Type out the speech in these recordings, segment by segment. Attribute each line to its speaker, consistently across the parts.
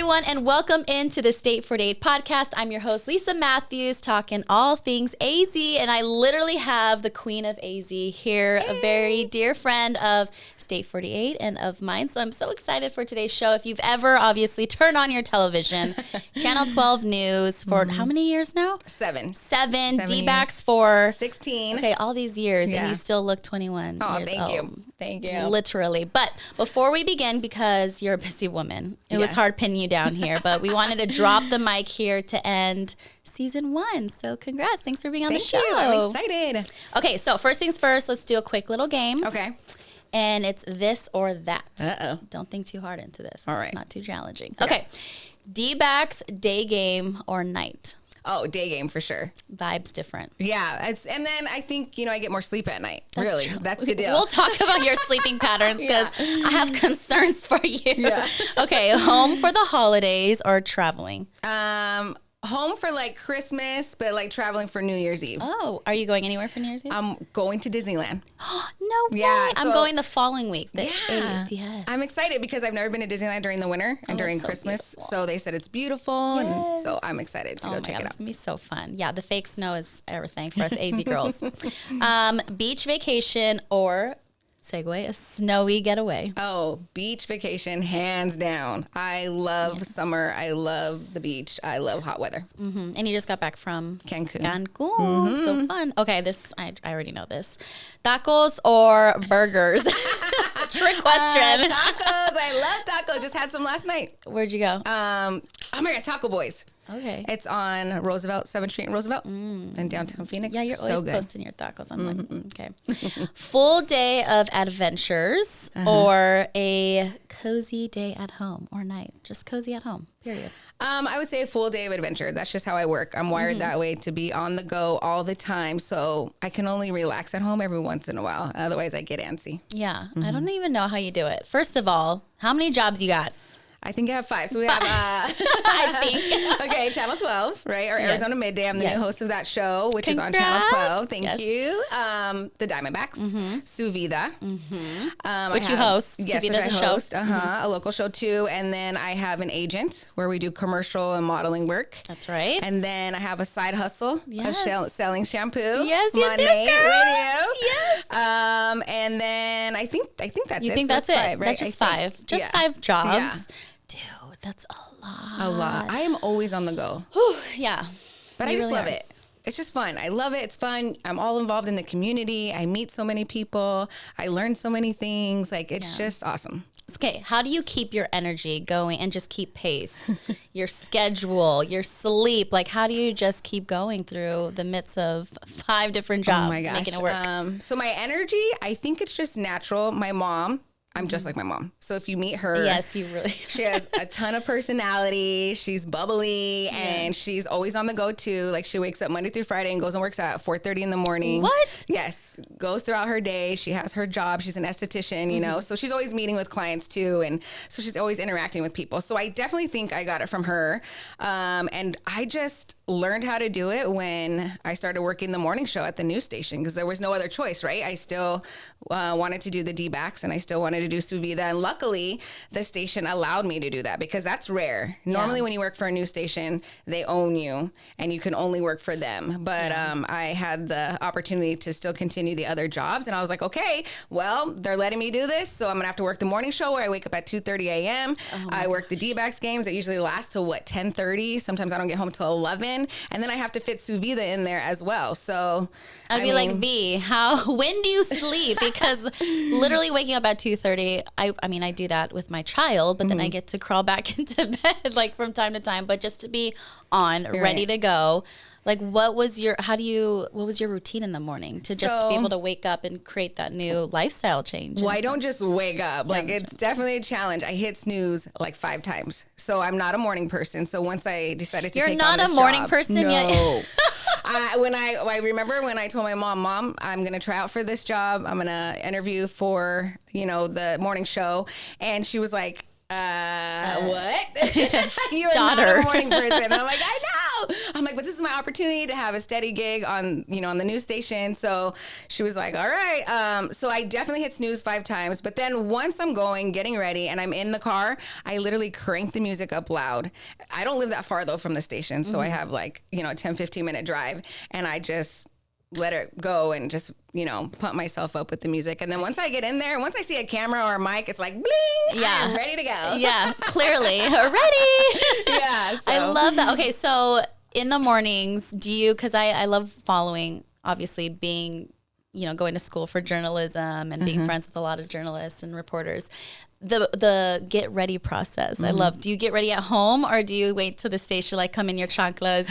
Speaker 1: everyone, and welcome into the State 48 podcast. I'm your host, Lisa Matthews, talking all things AZ, and I literally have the queen of AZ here, a very dear friend of State 48 and of mine, so I'm so excited for today's show. If you've ever, obviously, turned on your television, Channel 12 News for how many years now?
Speaker 2: Seven.
Speaker 1: D-backs for
Speaker 2: 16.
Speaker 1: Okay, all these years, and you still look 21 years
Speaker 2: thank
Speaker 1: old.
Speaker 2: you. Thank you.
Speaker 1: Literally. But before we begin, because you're a busy woman, it was hard pinning you down here, but we wanted to drop the mic here to end season 1. So congrats. Thanks for being on the show.
Speaker 2: I'm excited.
Speaker 1: Okay, so first things first, let's do a quick little game.
Speaker 2: Okay.
Speaker 1: And it's this or that.
Speaker 2: Uh-oh.
Speaker 1: Don't think too hard into this.
Speaker 2: All right.
Speaker 1: It's not too challenging. Okay. D-backs, day game or night?
Speaker 2: Oh, day game for sure.
Speaker 1: Vibes different.
Speaker 2: Yeah. And then I think, I get more sleep at night.
Speaker 1: That's
Speaker 2: really.
Speaker 1: true.
Speaker 2: That's the deal.
Speaker 1: We'll talk about your sleeping patterns because I have concerns for you.
Speaker 2: Yeah.
Speaker 1: Okay. Home for the holidays or traveling?
Speaker 2: Home for Christmas, but traveling for New Year's Eve.
Speaker 1: Oh, are you going anywhere for New Year's Eve?
Speaker 2: I'm going to Disneyland.
Speaker 1: No way.
Speaker 2: Yeah,
Speaker 1: I'm going the following week, the 8th. Yes.
Speaker 2: I'm excited because I've never been to Disneyland during the winter and during
Speaker 1: so
Speaker 2: Christmas.
Speaker 1: beautiful.
Speaker 2: So they said it's beautiful.
Speaker 1: Yes.
Speaker 2: And so I'm excited to go check it out.
Speaker 1: It's going to be so fun. Yeah, the fake snow is everything for us AZ girls. Beach vacation or, segue, a snowy getaway.
Speaker 2: Oh, beach vacation, hands down. I love summer. I love the beach. I love hot weather.
Speaker 1: Mm-hmm. And you just got back from
Speaker 2: Cancun.
Speaker 1: So fun. Okay, this I already know this. Tacos or burgers? Trick question.
Speaker 2: Tacos. I love tacos. Just had some last night.
Speaker 1: Where'd you go?
Speaker 2: Oh my gosh, Taco Boys.
Speaker 1: Okay.
Speaker 2: It's on Roosevelt, 7th Street in Roosevelt in downtown Phoenix.
Speaker 1: Yeah, you're
Speaker 2: so
Speaker 1: always
Speaker 2: good.
Speaker 1: posting your tacos online. Okay. Full day of adventures or a cozy day at home or night? Just cozy at home, period.
Speaker 2: I would say a full day of adventure. That's just how I work. I'm wired that way, to be on the go all the time. So I can only relax at home every once in a while. Otherwise, I get antsy.
Speaker 1: Yeah. I don't even know how you do it. First of all, how many jobs you got?
Speaker 2: I think I have 5. So we have,
Speaker 1: I think.
Speaker 2: okay, Channel 12, right? Or Arizona Midday. I'm the new host of that show, which is on Channel 12. Thank you. The Diamondbacks, Su Vida.
Speaker 1: Which you host.
Speaker 2: Yes,
Speaker 1: Su Vida's
Speaker 2: which I
Speaker 1: a show.
Speaker 2: host. A local show too. And then I have an agent where we do commercial and modeling work.
Speaker 1: That's right.
Speaker 2: And then I have a side hustle of selling shampoo.
Speaker 1: Yes, you do,
Speaker 2: Monday
Speaker 1: girl.
Speaker 2: Radio.
Speaker 1: Yes.
Speaker 2: And then I think that's it.
Speaker 1: You think
Speaker 2: So
Speaker 1: that's
Speaker 2: it's
Speaker 1: it?
Speaker 2: 5, right?
Speaker 1: That's just 5. Just 5 jobs.
Speaker 2: Yeah.
Speaker 1: Dude, that's a lot.
Speaker 2: A lot. I am always on the go.
Speaker 1: Whew, yeah.
Speaker 2: But I just love it. It's just fun. I love it. It's fun. I'm all involved in the community. I meet so many people. I learn so many things. It's just awesome.
Speaker 1: Okay, how do you keep your energy going and just keep pace? Your schedule, your sleep. How do you just keep going through the midst of 5 different jobs, making it work?
Speaker 2: So my energy, I think it's just natural. My mom, I'm just like my mom. So if you meet her,
Speaker 1: yes, you really.
Speaker 2: She has a ton of personality. She's bubbly and she's always on the go too. She wakes up Monday through Friday and goes and works at 4:30 in the morning.
Speaker 1: What?
Speaker 2: Yes, goes throughout her day. She has her job. She's an esthetician, you know. So she's always meeting with clients too, and so she's always interacting with people. So I definitely think I got it from her, and I just learned how to do it when I started working the morning show at the news station because there was no other choice, right? I still wanted to do the D-backs and I still wanted to do Su Vida, and luckily the station allowed me to do that because that's rare. Normally when you work for a news station, they own you and you can only work for them. But I had the opportunity to still continue the other jobs, and I was like, okay, well, they're letting me do this, so I'm gonna have to work the morning show where I wake up at 2:30 a.m. I work the D-backs games that usually last till 10:30. Sometimes I don't get home till 11, and then I have to fit Su Vida in there as well. So
Speaker 1: I'd be like, V, when do you sleep? Because literally waking up at 2:30, I mean, I do that with my child, but then I get to crawl back into bed from time to time. But just to be on, ready to go. What was your routine in the morning to just be able to wake up and create that new lifestyle change?
Speaker 2: Well, I don't just wake up. It's definitely a challenge. I hit snooze 5 times. So I'm not a morning person. So once I decided to take on this job.
Speaker 1: You're not a morning person yet?
Speaker 2: I remember when I told my mom, I'm going to try out for this job. I'm going to interview for, the morning show. And she was like, what? You're not a morning person. And I'm like, I know. I'm like, but this is my opportunity to have a steady gig on, on the news station. So she was like, all right. So I definitely hit snooze 5 times. But then once I'm getting ready and I'm in the car, I literally crank the music up loud. I don't live that far though from the station. So I have like, a 10, 15 minute drive, and I just let it go and just, pump myself up with the music. And then once I get in there, once I see a camera or a mic, it's like, bling, yeah, I'm ready to go.
Speaker 1: Yeah, clearly. Ready.
Speaker 2: Yeah. So.
Speaker 1: I love that. Okay, so in the mornings, do you, because I love following, obviously being, going to school for journalism and being friends with a lot of journalists and reporters. The get ready process. I love. Do you get ready at home, or do you wait till the station, like come in your chanclas,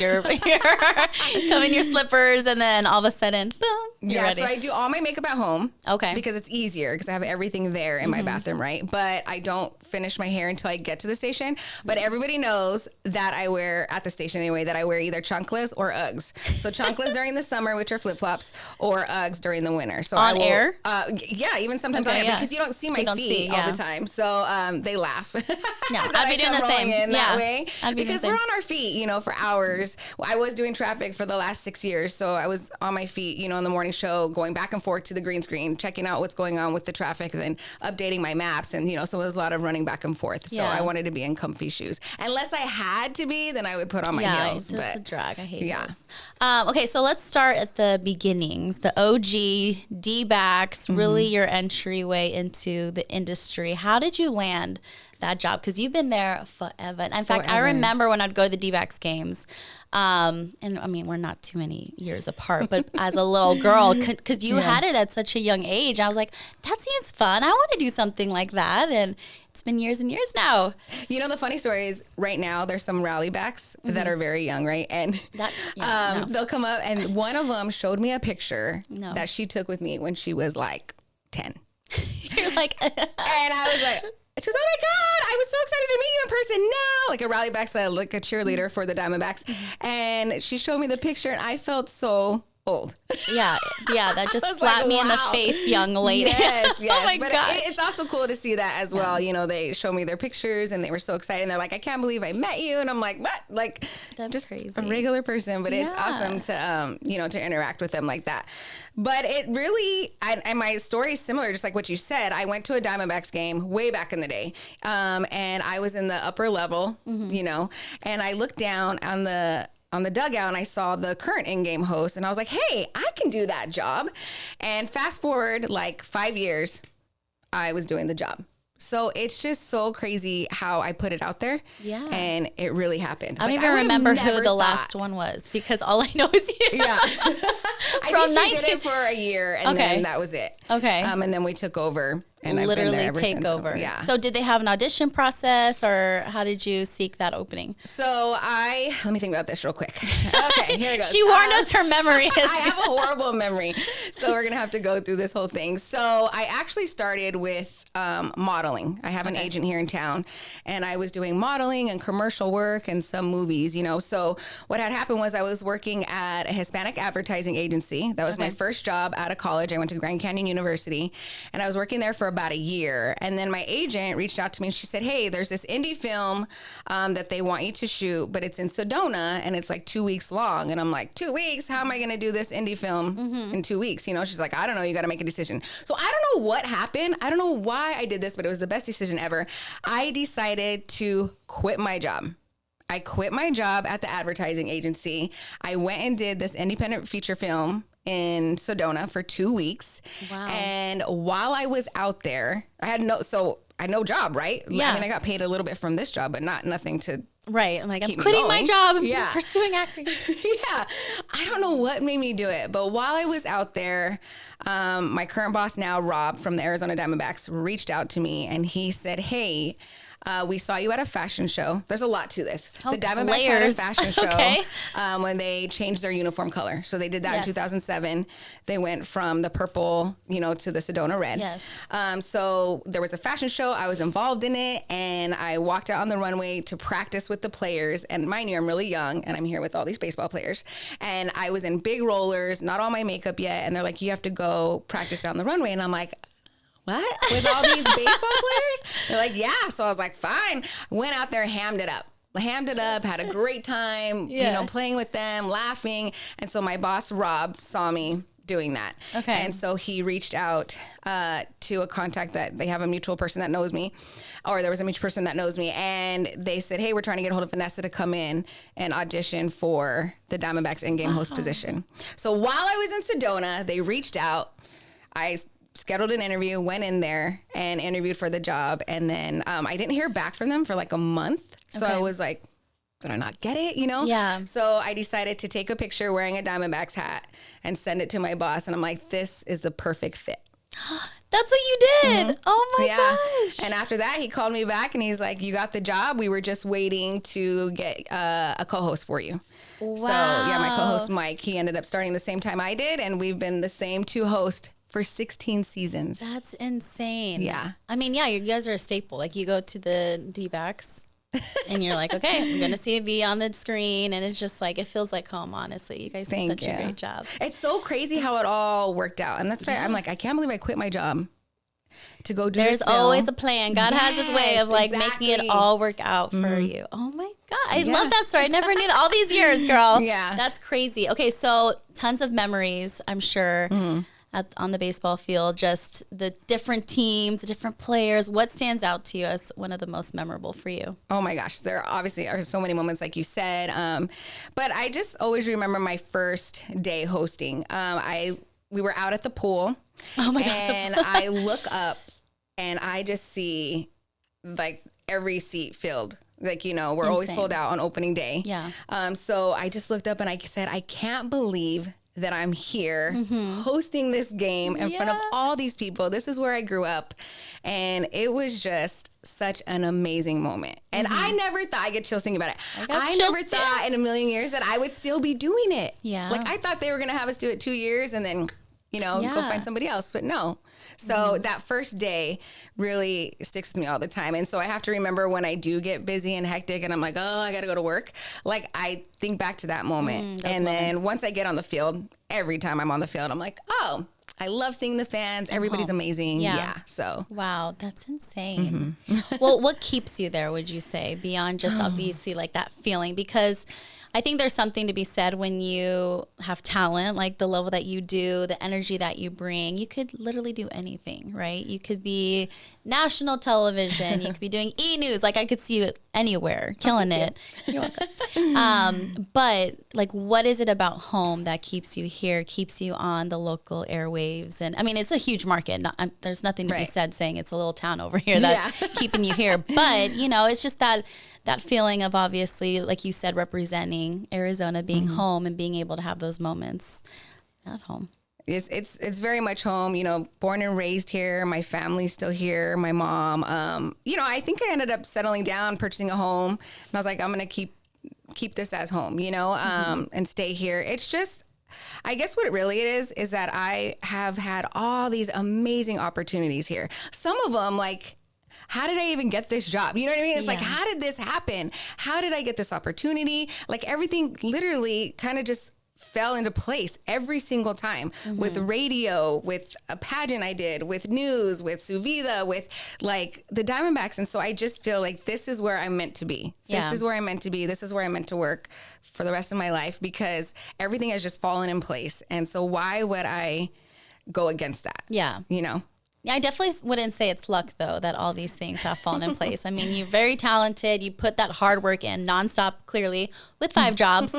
Speaker 1: come in your slippers, and then all of a sudden, boom, you're ready?
Speaker 2: So I do all my makeup at home.
Speaker 1: Okay.
Speaker 2: Because it's easier because I have everything there in my bathroom, right? But I don't finish my hair until I get to the station. But everybody knows that I wear, at the station anyway, that I wear either chanclas or Uggs. So chanclas during the summer, which are flip-flops, or Uggs during the winter. So
Speaker 1: air?
Speaker 2: Yeah, even sometimes on air, because you don't see my feet all the time. So they laugh.
Speaker 1: No, I'd be doing the same.
Speaker 2: That way.
Speaker 1: I'd be
Speaker 2: because we're on our feet, for hours. I was doing traffic for the last 6 years. So I was on my feet, on the morning show, going back and forth to the green screen, checking out what's going on with the traffic, and then updating my maps. And, so it was a lot of running back and forth. So I wanted to be in comfy shoes. Unless I had to be, then I would put on my heels.
Speaker 1: It's a drag. I hate heels. Okay, so let's start at the beginnings. The OG, D-backs, really your entryway into the industry. How did you land that job? Because you've been there forever. In fact, I remember when I'd go to the D-backs games, and I mean, we're not too many years apart, but as a little girl, because you had it at such a young age, I was like, that seems fun. I want to do something like that. And it's been years and years now.
Speaker 2: The funny story is right now there's some rally backs that are very young, right? And they'll come up, and one of them showed me a picture that she took with me when she was like 10.
Speaker 1: You're like,
Speaker 2: and I was like, she was, oh my God, I was so excited to meet you in person now. Like a rally back, like a cheerleader for the Diamondbacks. And she showed me the picture, and I felt so old.
Speaker 1: Yeah, that just slapped me in the face, young lady.
Speaker 2: Yes.
Speaker 1: Oh my gosh.
Speaker 2: It's also cool to see that as well. They show me their pictures, and they were so excited. And they're like, I can't believe I met you. And I'm like, what? Like,
Speaker 1: that's
Speaker 2: just
Speaker 1: crazy.
Speaker 2: A regular person, but it's awesome to, to interact with them like that. But it really, and my story is similar, just like what you said. I went to a Diamondbacks game way back in the day, and I was in the upper level, and I looked down on the dugout, and I saw the current in-game host, and I was like, hey, I can do that job. And fast forward like 5 years, I was doing the job. So it's just so crazy how I put it out there. Yeah. And it really happened.
Speaker 1: I don't even remember who the last one was, because all I know is you.
Speaker 2: Yeah. I think she did it for a year, and then that was it.
Speaker 1: Okay.
Speaker 2: And then we took over. And
Speaker 1: literally
Speaker 2: I've been there
Speaker 1: take
Speaker 2: since.
Speaker 1: over.
Speaker 2: Yeah.
Speaker 1: So did they have an audition process, or how did you seek that opening?
Speaker 2: So let me think about this real quick. Okay, here it goes.
Speaker 1: She warned us her memory is
Speaker 2: I have a horrible memory. So we're going to have to go through this whole thing. So I actually started with modeling. I have an agent here in town, and I was doing modeling and commercial work and some movies, So what had happened was I was working at a Hispanic advertising agency. That was my first job out of college. I went to Grand Canyon University, and I was working there for about a year. And then my agent reached out to me, and she said, hey, there's this indie film that they want you to shoot, but it's in Sedona, and it's like 2 weeks long. And I'm like, 2 weeks? How am I going to do this indie film in 2 weeks? She's like, I don't know. You got to make a decision. So I don't know what happened. I don't know why I did this, but it was the best decision ever. I decided to quit my job. I quit my job at the advertising agency. I went and did this independent feature film in Sedona for 2 weeks. Wow. And while I was out there, I had no job, right?
Speaker 1: Yeah.
Speaker 2: I mean, I got paid a little bit from this job, but nothing to
Speaker 1: right. I'm like, I'm quitting my job. I'm pursuing acting.
Speaker 2: Yeah. I don't know what made me do it, but while I was out there, my current boss now, Rob from the Arizona Diamondbacks, reached out to me, and he said, hey, we saw you at a fashion show. There's a lot to this. The Diamondbacks had a fashion show when they changed their uniform color. So they did that in 2007. They went from the purple, to the Sedona red.
Speaker 1: Yes.
Speaker 2: So there was a fashion show. I was involved in it, and I walked out on the runway to practice with the players. And mind you, I'm really young, and I'm here with all these baseball players. And I was in big rollers, not all my makeup yet. And they're like, you have to go practice on the runway. And I'm like, what? With all these baseball players? They're like, yeah. So I was like, fine. Went out there, hammed it up. hammed it up, had a great time, playing with them, laughing. And so my boss, Rob, saw me doing that.
Speaker 1: Okay.
Speaker 2: And so he reached out to a contact that they have a mutual person that knows me, or there was a mutual person that knows me. And they said, hey, we're trying to get a hold of Vanessa to come in and audition for the Diamondbacks in-game host position. So while I was in Sedona, they reached out. I scheduled an interview, went in there and interviewed for the job. And then I didn't hear back from them for like a month. So I was like, did I not get it?
Speaker 1: Yeah.
Speaker 2: So I decided to take a picture wearing a Diamondbacks hat and send it to my boss. And I'm like, this is the perfect fit.
Speaker 1: That's what you did. Oh my gosh.
Speaker 2: And after that, he called me back and he's like, you got the job. We were just waiting to get a co-host for you.
Speaker 1: Wow.
Speaker 2: So yeah, my co-host, Mike, he ended up starting the same time I did. And we've been the same two hosts for 16 seasons.
Speaker 1: That's insane.
Speaker 2: Yeah.
Speaker 1: I mean, yeah, you guys are a staple. Like you go to the D-backs and you're like, okay, I'm going to see it be on the screen. And it's just like, it feels like home, honestly. You guys do such a great job.
Speaker 2: It's so crazy how it all worked out. And that's why I'm like, I can't believe I quit my job to go do this.
Speaker 1: There's always a plan. God has his way of like making it all work out for you. Oh my God. I love that story. I never knew that. All these years, girl.
Speaker 2: Yeah.
Speaker 1: That's crazy. Okay. So tons of memories, I'm sure. On the baseball field, just the different teams, the different players. What stands out to you as one of the most memorable for you?
Speaker 2: Oh my gosh, there obviously are so many moments like you said, but I just always remember my first day hosting. We were out at the pool, and I look up and I just see like every seat filled. Like, we're always sold out on opening day.
Speaker 1: Yeah.
Speaker 2: So I just looked up and I said, I can't believe that I'm here hosting this game in front of all these people. This is where I grew up. And it was just such an amazing moment. And I never thought, I get chills thinking about it. I never thought in a million years that I would still be doing it.
Speaker 1: Yeah.
Speaker 2: Like I thought they were going to have us do it 2 years and then, go find somebody else. But no. So that first day really sticks with me all the time. And so I have to remember when I do get busy and hectic and I'm like, oh, I got to go to work. Like I think back to that moment. And then once I get on the field, every time I'm on the field, I'm like, oh, I love seeing the fans. Everybody's amazing. Yeah. So.
Speaker 1: Wow. That's insane. Well, what keeps you there, would you say, beyond just obviously like that feeling? Because I think there's something to be said when you have talent, like the level that you do, the energy that you bring. You could literally do anything, right? You could be national television. You could be doing e-news. Like I could see you anywhere, killing it. You're welcome. But like, what is it about home that keeps you here, keeps you on the local airwaves? And I mean, it's a huge market. There's nothing to be said saying it's a little town over here that's keeping you here. But, it's just that feeling of obviously, like you said, representing Arizona, being home and being able to have those moments at home.
Speaker 2: It's very much home, born and raised here. My family's still here. My mom, I think I ended up settling down, purchasing a home. And I was like, I'm going to keep this as home, and stay here. It's just, I guess what it really is that I have had all these amazing opportunities here. Some of them, like, how did I even get this job? You know what I mean? It's like, how did this happen? How did I get this opportunity? Like everything literally kind of just fell into place every single time with radio, with a pageant I did, with news, with Suvida, with like the Diamondbacks. And so I just feel like this is where I'm meant to be. This is where I'm meant to be. This is where I'm meant to work for the rest of my life because everything has just fallen in place. And so why would I go against that?
Speaker 1: Yeah. I definitely wouldn't say it's luck, though, that all these things have fallen in place. I mean, you're very talented. You put that hard work in nonstop, clearly, with 5 jobs.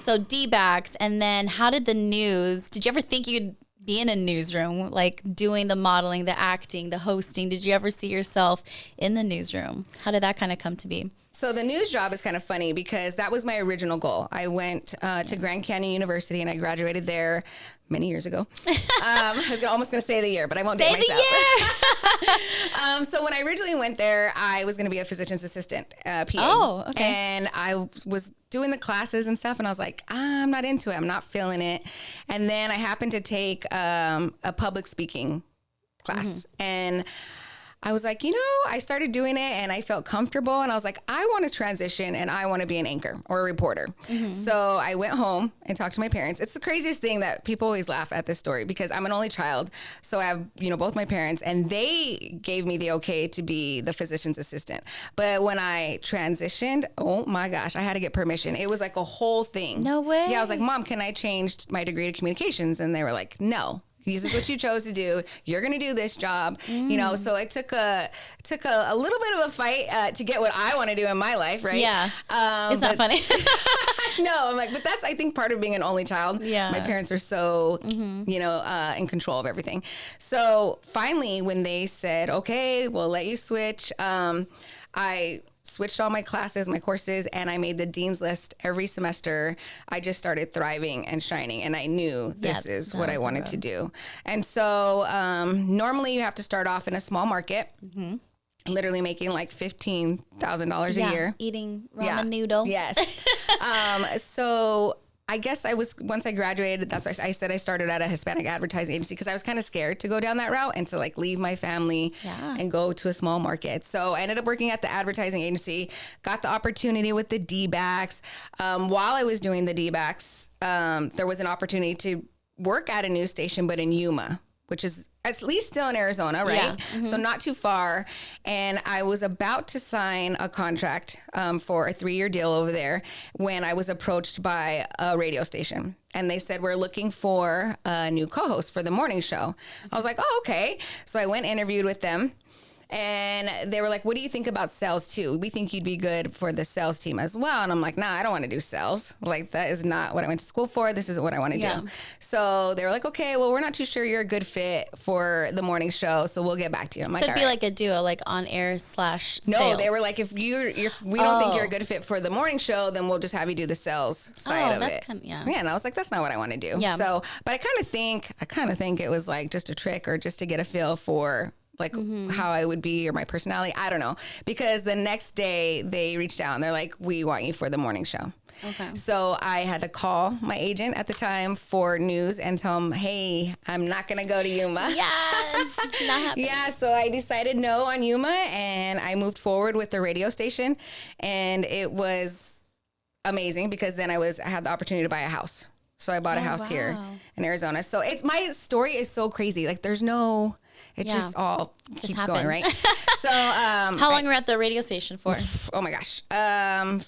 Speaker 1: So D-backs. And then how did the news, did you ever think you'd be in a newsroom, like doing the modeling, the acting, the hosting? Did you ever see yourself in the newsroom? How did that kind of come to be?
Speaker 2: So the news job is kind of funny because that was my original goal. I went to Grand Canyon University and I graduated there many years ago. I was almost going to say the year, but I won't say the year. So when I originally went there, I was going to be a physician's assistant, PA.
Speaker 1: Oh, okay.
Speaker 2: And I was doing the classes and stuff, and I was like, I'm not into it. I'm not feeling it. And then I happened to take a public speaking class, and I was like, I started doing it and I felt comfortable and I was like, I want to transition and I want to be an anchor or a reporter. So I went home and talked to my parents. It's the craziest thing that people always laugh at this story because I'm an only child. So I have, both my parents and they gave me the okay to be the physician's assistant. But when I transitioned, oh my gosh, I had to get permission. It was like a whole thing.
Speaker 1: No way.
Speaker 2: Yeah, I was like, Mom, can I change my degree to communications? And they were like, no. This is what you chose to do. You're going to do this job, so it took a little bit of a fight to get what I want to do in my life. Right.
Speaker 1: Yeah. It's not funny.
Speaker 2: No, I'm like, but that's, I think, part of being an only child.
Speaker 1: Yeah.
Speaker 2: My parents are so, in control of everything. So finally, when they said, okay, we'll let you switch, I switched all my classes, my courses, and I made the dean's list every semester. I just started thriving and shining, and I knew this is what I wanted to do. And so normally you have to start off in a small market, literally making like $15,000 a year.
Speaker 1: Eating ramen noodle.
Speaker 2: Yes. So I guess once I graduated, that's why I said I started at a Hispanic advertising agency because I was kind of scared to go down that route and to like leave my family and go to a small market. So I ended up working at the advertising agency, got the opportunity with the D-backs. While I was doing the D-backs, there was an opportunity to work at a news station, but in Yuma, which is at least still in Arizona, right? Yeah. So not too far. And I was about to sign a contract for a 3-year deal over there when I was approached by a radio station. And they said, we're looking for a new co-host for the morning show. I was like, oh, okay. So I went and interviewed with them. And they were like, what do you think about sales too? We think you'd be good for the sales team as well. And I'm like, nah, I don't want to do sales. Like, that is not what I went to school for. This isn't what I want to do. So they were like, okay, well, we're not too sure you're a good fit for the morning show. So we'll get back to you. I'm like,
Speaker 1: so it'd be like a duo, like on air / sales.
Speaker 2: No, they were like, if we don't think you're a good fit for the morning show, then we'll just have you do the sales side of it. Yeah. And I was like, that's not what I want to do. Yeah. So, but I kind of think it was like just a trick or just to get a feel for like how I would be or my personality. I don't know. Because the next day they reached out and they're like, we want you for the morning show. Okay. So I had to call my agent at the time for news and tell him, hey, I'm not going to go to Yuma.
Speaker 1: Yeah. Not happening.
Speaker 2: Yeah. So I decided no on Yuma and I moved forward with the radio station and it was amazing because then I had the opportunity to buy a house. So I bought a house here in Arizona. So my story is so crazy. Like it just all keeps going, right? So,
Speaker 1: how long were you at the radio station for?
Speaker 2: Oh my gosh. We're gonna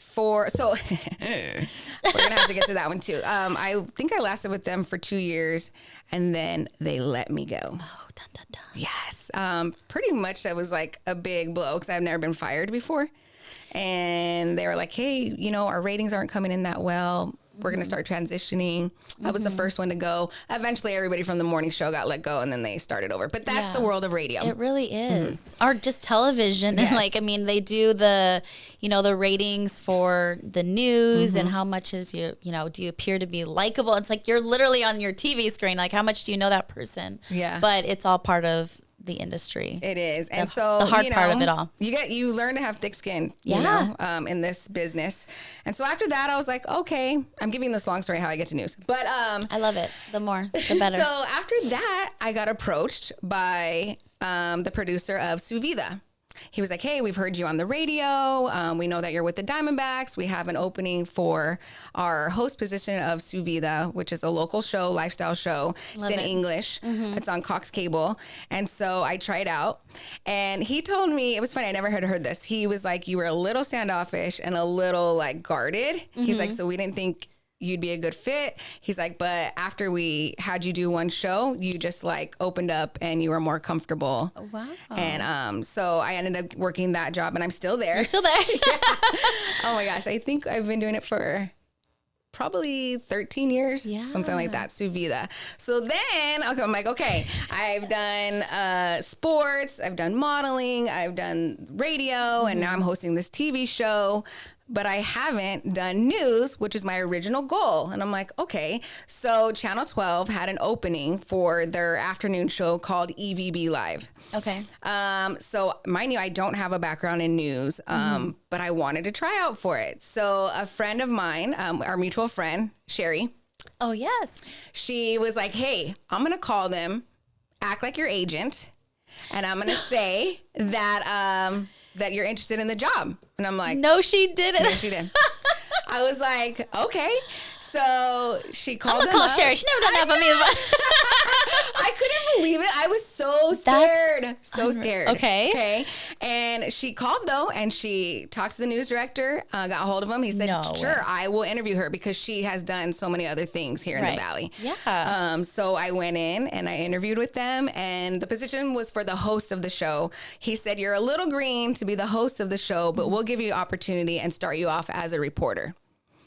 Speaker 2: have to get to that one too. I think I lasted with them for 2 years, and then they let me go.
Speaker 1: Oh, dun, dun, dun.
Speaker 2: Yes. Pretty much that was like a big blow because I've never been fired before, and they were like, "Hey, our ratings aren't coming in that well. We're going to start transitioning." I was the first one to go. Eventually, everybody from the morning show got let go, and then they started over. But that's the world of radio.
Speaker 1: It really is. Or just television. Yes. And they do the, the ratings for the news and how much is do you appear to be likable? It's like you're literally on your TV screen. Like, how much do you know that person? Yeah. But it's all part of the industry.
Speaker 2: It is. And so
Speaker 1: the hard part of it all.
Speaker 2: You learn to have thick skin, in this business. And so after that, I was like, okay, I'm giving this long story how I get to news. But
Speaker 1: I love it. The more, the better.
Speaker 2: So after that, I got approached by the producer of Su Vida. He was like, hey, we've heard you on the radio. We know that you're with the Diamondbacks. We have an opening for our host position of Su Vida, which is a local show, lifestyle show. It's in English. It's on Cox Cable. And so I tried out. And he told me, it was funny, I never had heard this. He was like, you were a little standoffish and a little like guarded. He's like, so we didn't think you'd be a good fit. He's like, but after we had you do one show, you just like opened up and you were more comfortable. Wow. And so I ended up working that job and I'm still there.
Speaker 1: You're still there?
Speaker 2: Yeah. Oh my gosh. I think I've been doing it for probably 13 years, something like that, Su Vida. So then I'm like, okay, I've done sports, I've done modeling, I've done radio, and now I'm hosting this TV show. But I haven't done news, which is my original goal. And I'm like, okay. So Channel 12 had an opening for their afternoon show called EVB Live.
Speaker 1: Okay.
Speaker 2: So mind you, I don't have a background in news, but I wanted to try out for it. So a friend of mine, our mutual friend, Sherry.
Speaker 1: Oh, yes.
Speaker 2: She was like, hey, I'm going to call them, act like your agent, and I'm going to say that that you're interested in the job. And I'm like,
Speaker 1: no, she didn't.
Speaker 2: No, she didn't. I was like, okay. So she called
Speaker 1: I'm going to call Sherry. She never done that for me.
Speaker 2: I couldn't believe it. I was so scared. Scared.
Speaker 1: Okay.
Speaker 2: And she called, though, and she talked to the news director, got a hold of him. He said, sure, I will interview her because she has done so many other things here in the Valley.
Speaker 1: Yeah.
Speaker 2: So I went in and I interviewed with them, and the position was for the host of the show. He said, you're a little green to be the host of the show, but we'll give you opportunity and start you off as a reporter.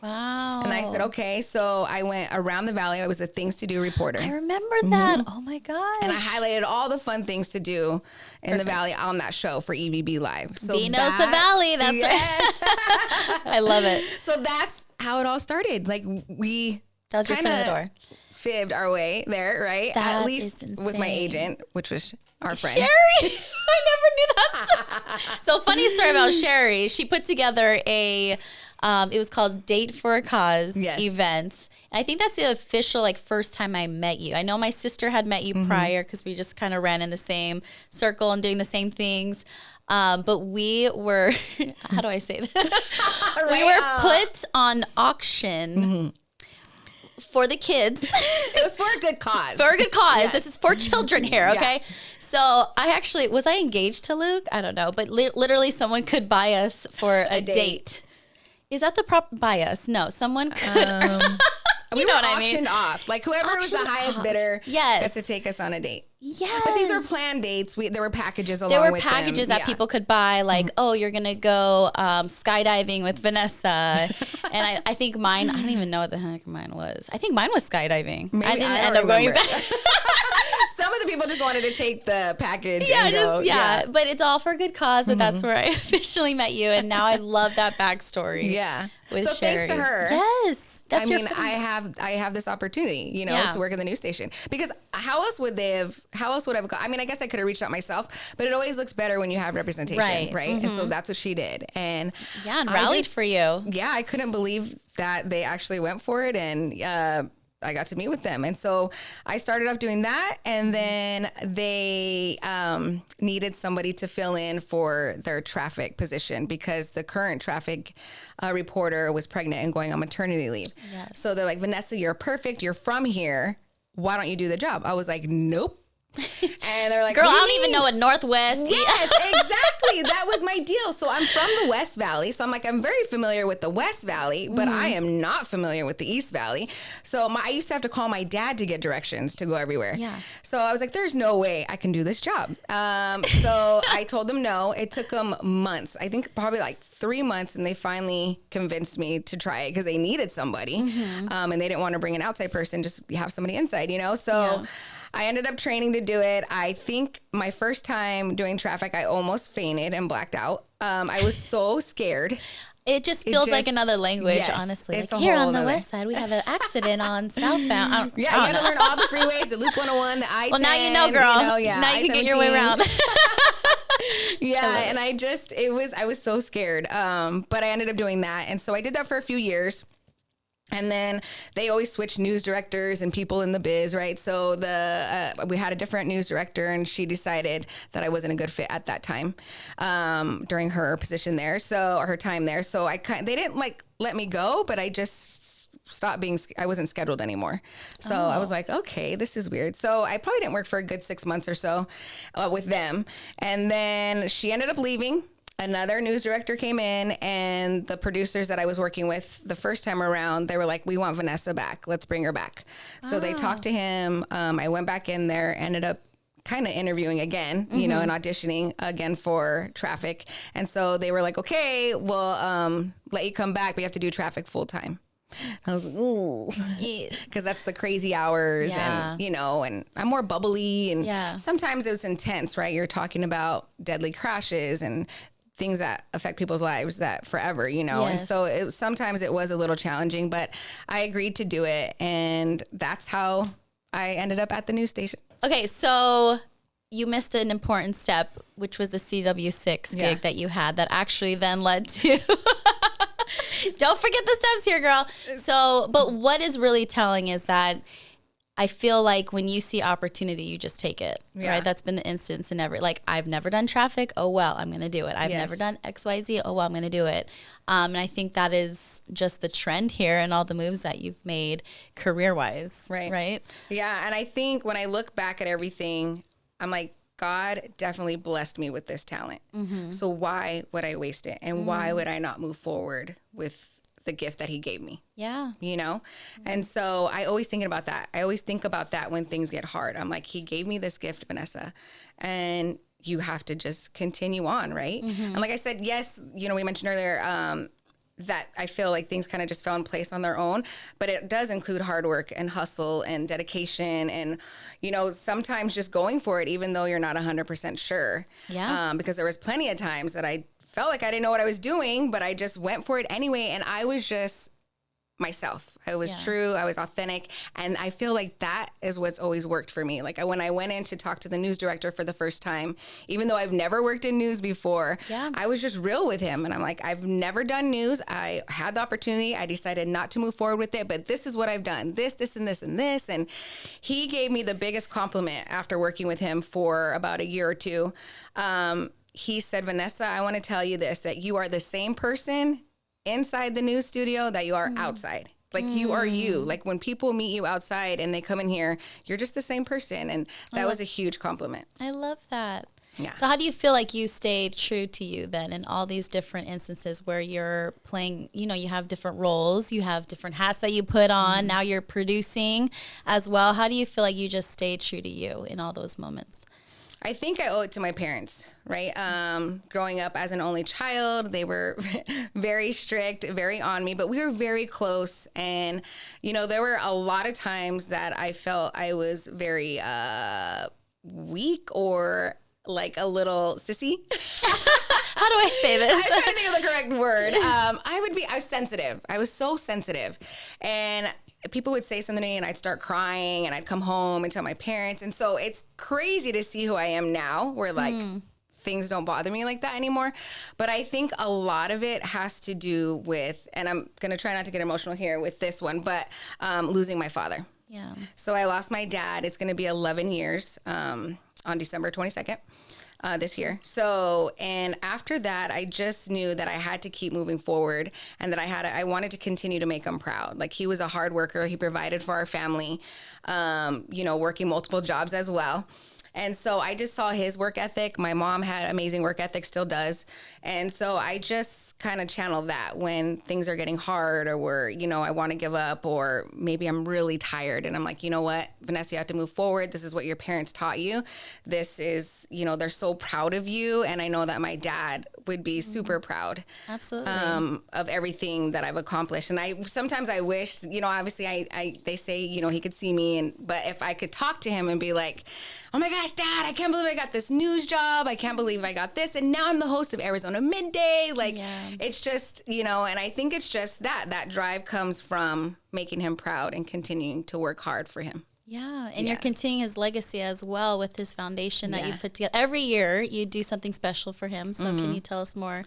Speaker 1: Wow.
Speaker 2: And I said, okay. So I went around the Valley. I was the things to do reporter.
Speaker 1: I remember that. Oh my gosh.
Speaker 2: And I highlighted all the fun things to do in the Valley on that show for EVB Live. So
Speaker 1: V knows the Valley. That's
Speaker 2: yes.
Speaker 1: I love it.
Speaker 2: So that's how it all started. Like we
Speaker 1: that was your foot in the door.
Speaker 2: Fibbed our way there, right?
Speaker 1: That
Speaker 2: At least with my agent, which was our friend.
Speaker 1: Sherry. I never knew that. So funny story about Sherry. She put together a it was called Date for a Cause event. And I think that's the official first time I met you. I know my sister had met you prior because we just kind of ran in the same circle and doing the same things. But we were, how do I say that? We were put on auction for the kids.
Speaker 2: It was for a good cause.
Speaker 1: For a good cause. Yes. This is for children here, okay?
Speaker 2: Yeah.
Speaker 1: So I actually, was I engaged to Luke? I don't know. But literally someone could buy us for a date. Is that the proper buy us? No, someone could.
Speaker 2: You know what I mean? Auctioned off. Like whoever was the highest bidder gets to take us on a date.
Speaker 1: Yes.
Speaker 2: But these were planned dates. There were packages along with them.
Speaker 1: There were packages that people could buy, like, oh, you're going to go skydiving with Vanessa. And I think mine, I don't even know what the heck mine was. I think mine was skydiving.
Speaker 2: Maybe
Speaker 1: I didn't end up going skydiving.
Speaker 2: Some of the people just wanted to take the package.
Speaker 1: Yeah, but it's all for a good cause. But that's where I officially met you, and now I love that backstory.
Speaker 2: Yeah,
Speaker 1: with
Speaker 2: so
Speaker 1: Sherry.
Speaker 2: Thanks to her.
Speaker 1: Yes,
Speaker 2: I mean, I have this opportunity, to work in the news station because how else would I have? I mean, I guess I could have reached out myself, but it always looks better when you have representation, right? Mm-hmm. And so that's what she did, and
Speaker 1: rallied for you.
Speaker 2: Yeah, I couldn't believe that they actually went for it, and I got to meet with them. And so I started off doing that. And then they needed somebody to fill in for their traffic position because the current traffic reporter was pregnant and going on maternity leave.
Speaker 1: Yes.
Speaker 2: So they're like, Vanessa, you're perfect. You're from here. Why don't you do the job? I was like, nope. And they're like,
Speaker 1: girl, I don't even know what Northwest.
Speaker 2: Yes, exactly. That was my deal. So I'm from the West Valley. So I'm like, I'm very familiar with the West Valley, but I am not familiar with the East Valley. So I used to have to call my dad to get directions to go everywhere.
Speaker 1: Yeah.
Speaker 2: So I was like, there's no way I can do this job. So I told them no. It took them months. I think probably like 3 months. And they finally convinced me to try it because they needed somebody. And they didn't want to bring an outside person, just have somebody inside, So I ended up training to do it. I think my first time doing traffic, I almost fainted and blacked out. I was so scared.
Speaker 1: It just feels like another language, honestly.
Speaker 2: It's
Speaker 1: like here on the west side, we have an accident on southbound.
Speaker 2: You got to learn all the freeways, the Loop 101, the I-10.
Speaker 1: Well, now you know, girl. Now you can get your way around.
Speaker 2: And I was so scared. But I ended up doing that. And so I did that for a few years. And then they always switch news directors and people in the biz, right? So we had a different news director, and she decided that I wasn't a good fit at that time during her position there, or her time there. So they didn't let me go, but I just stopped I wasn't scheduled anymore. So I was like, okay, this is weird. So I probably didn't work for a good 6 months or so with them. And then she ended up leaving. Another news director came in, and the producers that I was working with the first time around, they were like, we want Vanessa back. Let's bring her back. So they talked to him. I went back in there, ended up kind of interviewing again, and auditioning again for traffic. And so they were like, okay, we'll let you come back, but you have to do traffic full time. I was like, ooh, because that's the crazy hours and, and I'm more bubbly. And sometimes it was intense, right? You're talking about deadly crashes and things that affect people's lives that forever, and so sometimes it was a little challenging, but I agreed to do it, and that's how I ended up at the news station.
Speaker 1: Okay, so you missed an important step, which was the CW6 gig that you had that actually then led to don't forget the steps here, girl. So, but what is really telling is that I feel like when you see opportunity, you just take it, right? That's been the instance in like, I've never done traffic. Oh, well, I'm going to do it. I've never done XYZ. Oh, well, I'm going to do it. And I think that is just the trend here and all the moves that you've made career-wise, right?
Speaker 2: Yeah, and I think when I look back at everything, I'm like, God definitely blessed me with this talent. So why would I waste it? And why would I not move forward with the gift that he gave me?
Speaker 1: Yeah.
Speaker 2: You know? And so I always thinking about that. I always think about that when things get hard. I'm like, he gave me this gift, Vanessa, and you have to just continue on, right? And like I said, yes, you know, we mentioned earlier, that I feel like things kind of just fell in place on their own, but it does include hard work and hustle and dedication and, you know, sometimes just going for it, even though you're not 100% sure.
Speaker 1: Yeah.
Speaker 2: Because there was plenty of times that I felt like I didn't know what I was doing, but I just went for it anyway. And I was just myself. I was true. I was authentic. And I feel like that is what's always worked for me. Like when I went in to talk to the news director for the first time, even though I've never worked in news before, I was just real with him. And I'm like, I've never done news. I had the opportunity. I decided not to move forward with it, but this is what I've done. This, and this, and this. And he gave me the biggest compliment after working with him for about a year or two. He said, Vanessa, I want to tell you this, that you are the same person inside the news studio that you are outside. Like you are you. Like when people meet you outside and they come in here, you're just the same person. And that was a huge compliment.
Speaker 1: I love that.
Speaker 2: Yeah.
Speaker 1: So how do you feel like you stayed true to you then in all these different instances where you're playing, you know, you have different roles, you have different hats that you put on, now you're producing as well. How do you feel like you just stayed true to you in all those moments?
Speaker 2: I think I owe it to my parents, right? Growing up as an only child, they were very strict, very on me, but we were very close. And, you know, there were a lot of times that I felt I was very weak or like a little sissy.
Speaker 1: How do I say this?
Speaker 2: I'm trying to think of the correct word. I was sensitive. I was so sensitive. And people would say something to me and I'd start crying and I'd come home and tell my parents. And so it's crazy to see who I am now where like things don't bother me like that anymore. But I think a lot of it has to do with, and I'm going to try not to get emotional here with this one, but losing my father.
Speaker 1: Yeah.
Speaker 2: So I lost my dad. It's going to be 11 years on December 22nd. This year. So, and after that, I just knew that I had to keep moving forward and that I wanted to continue to make him proud. Like he was a hard worker. He provided for our family, you know, working multiple jobs as well. And so I just saw his work ethic. My mom had amazing work ethic, still does. And so I just kind of channel that when things are getting hard or where, you know, I want to give up or maybe I'm really tired. And I'm like, you know what, Vanessa, you have to move forward. This is what your parents taught you. This is, you know, they're so proud of you. And I know that my dad would be super proud.
Speaker 1: Absolutely.
Speaker 2: Of everything that I've accomplished. And sometimes I wish, you know, obviously they say, you know, he could see me but if I could talk to him and be like, oh my gosh, Dad, I can't believe I got this news job. I can't believe I got this. And now I'm the host of Arizona Midday. Like, it's just, you know, and I think it's just that drive comes from making him proud and continuing to work hard for him.
Speaker 1: Yeah, and you're continuing his legacy as well with his foundation that you put together. Every year you do something special for him. So can you tell us more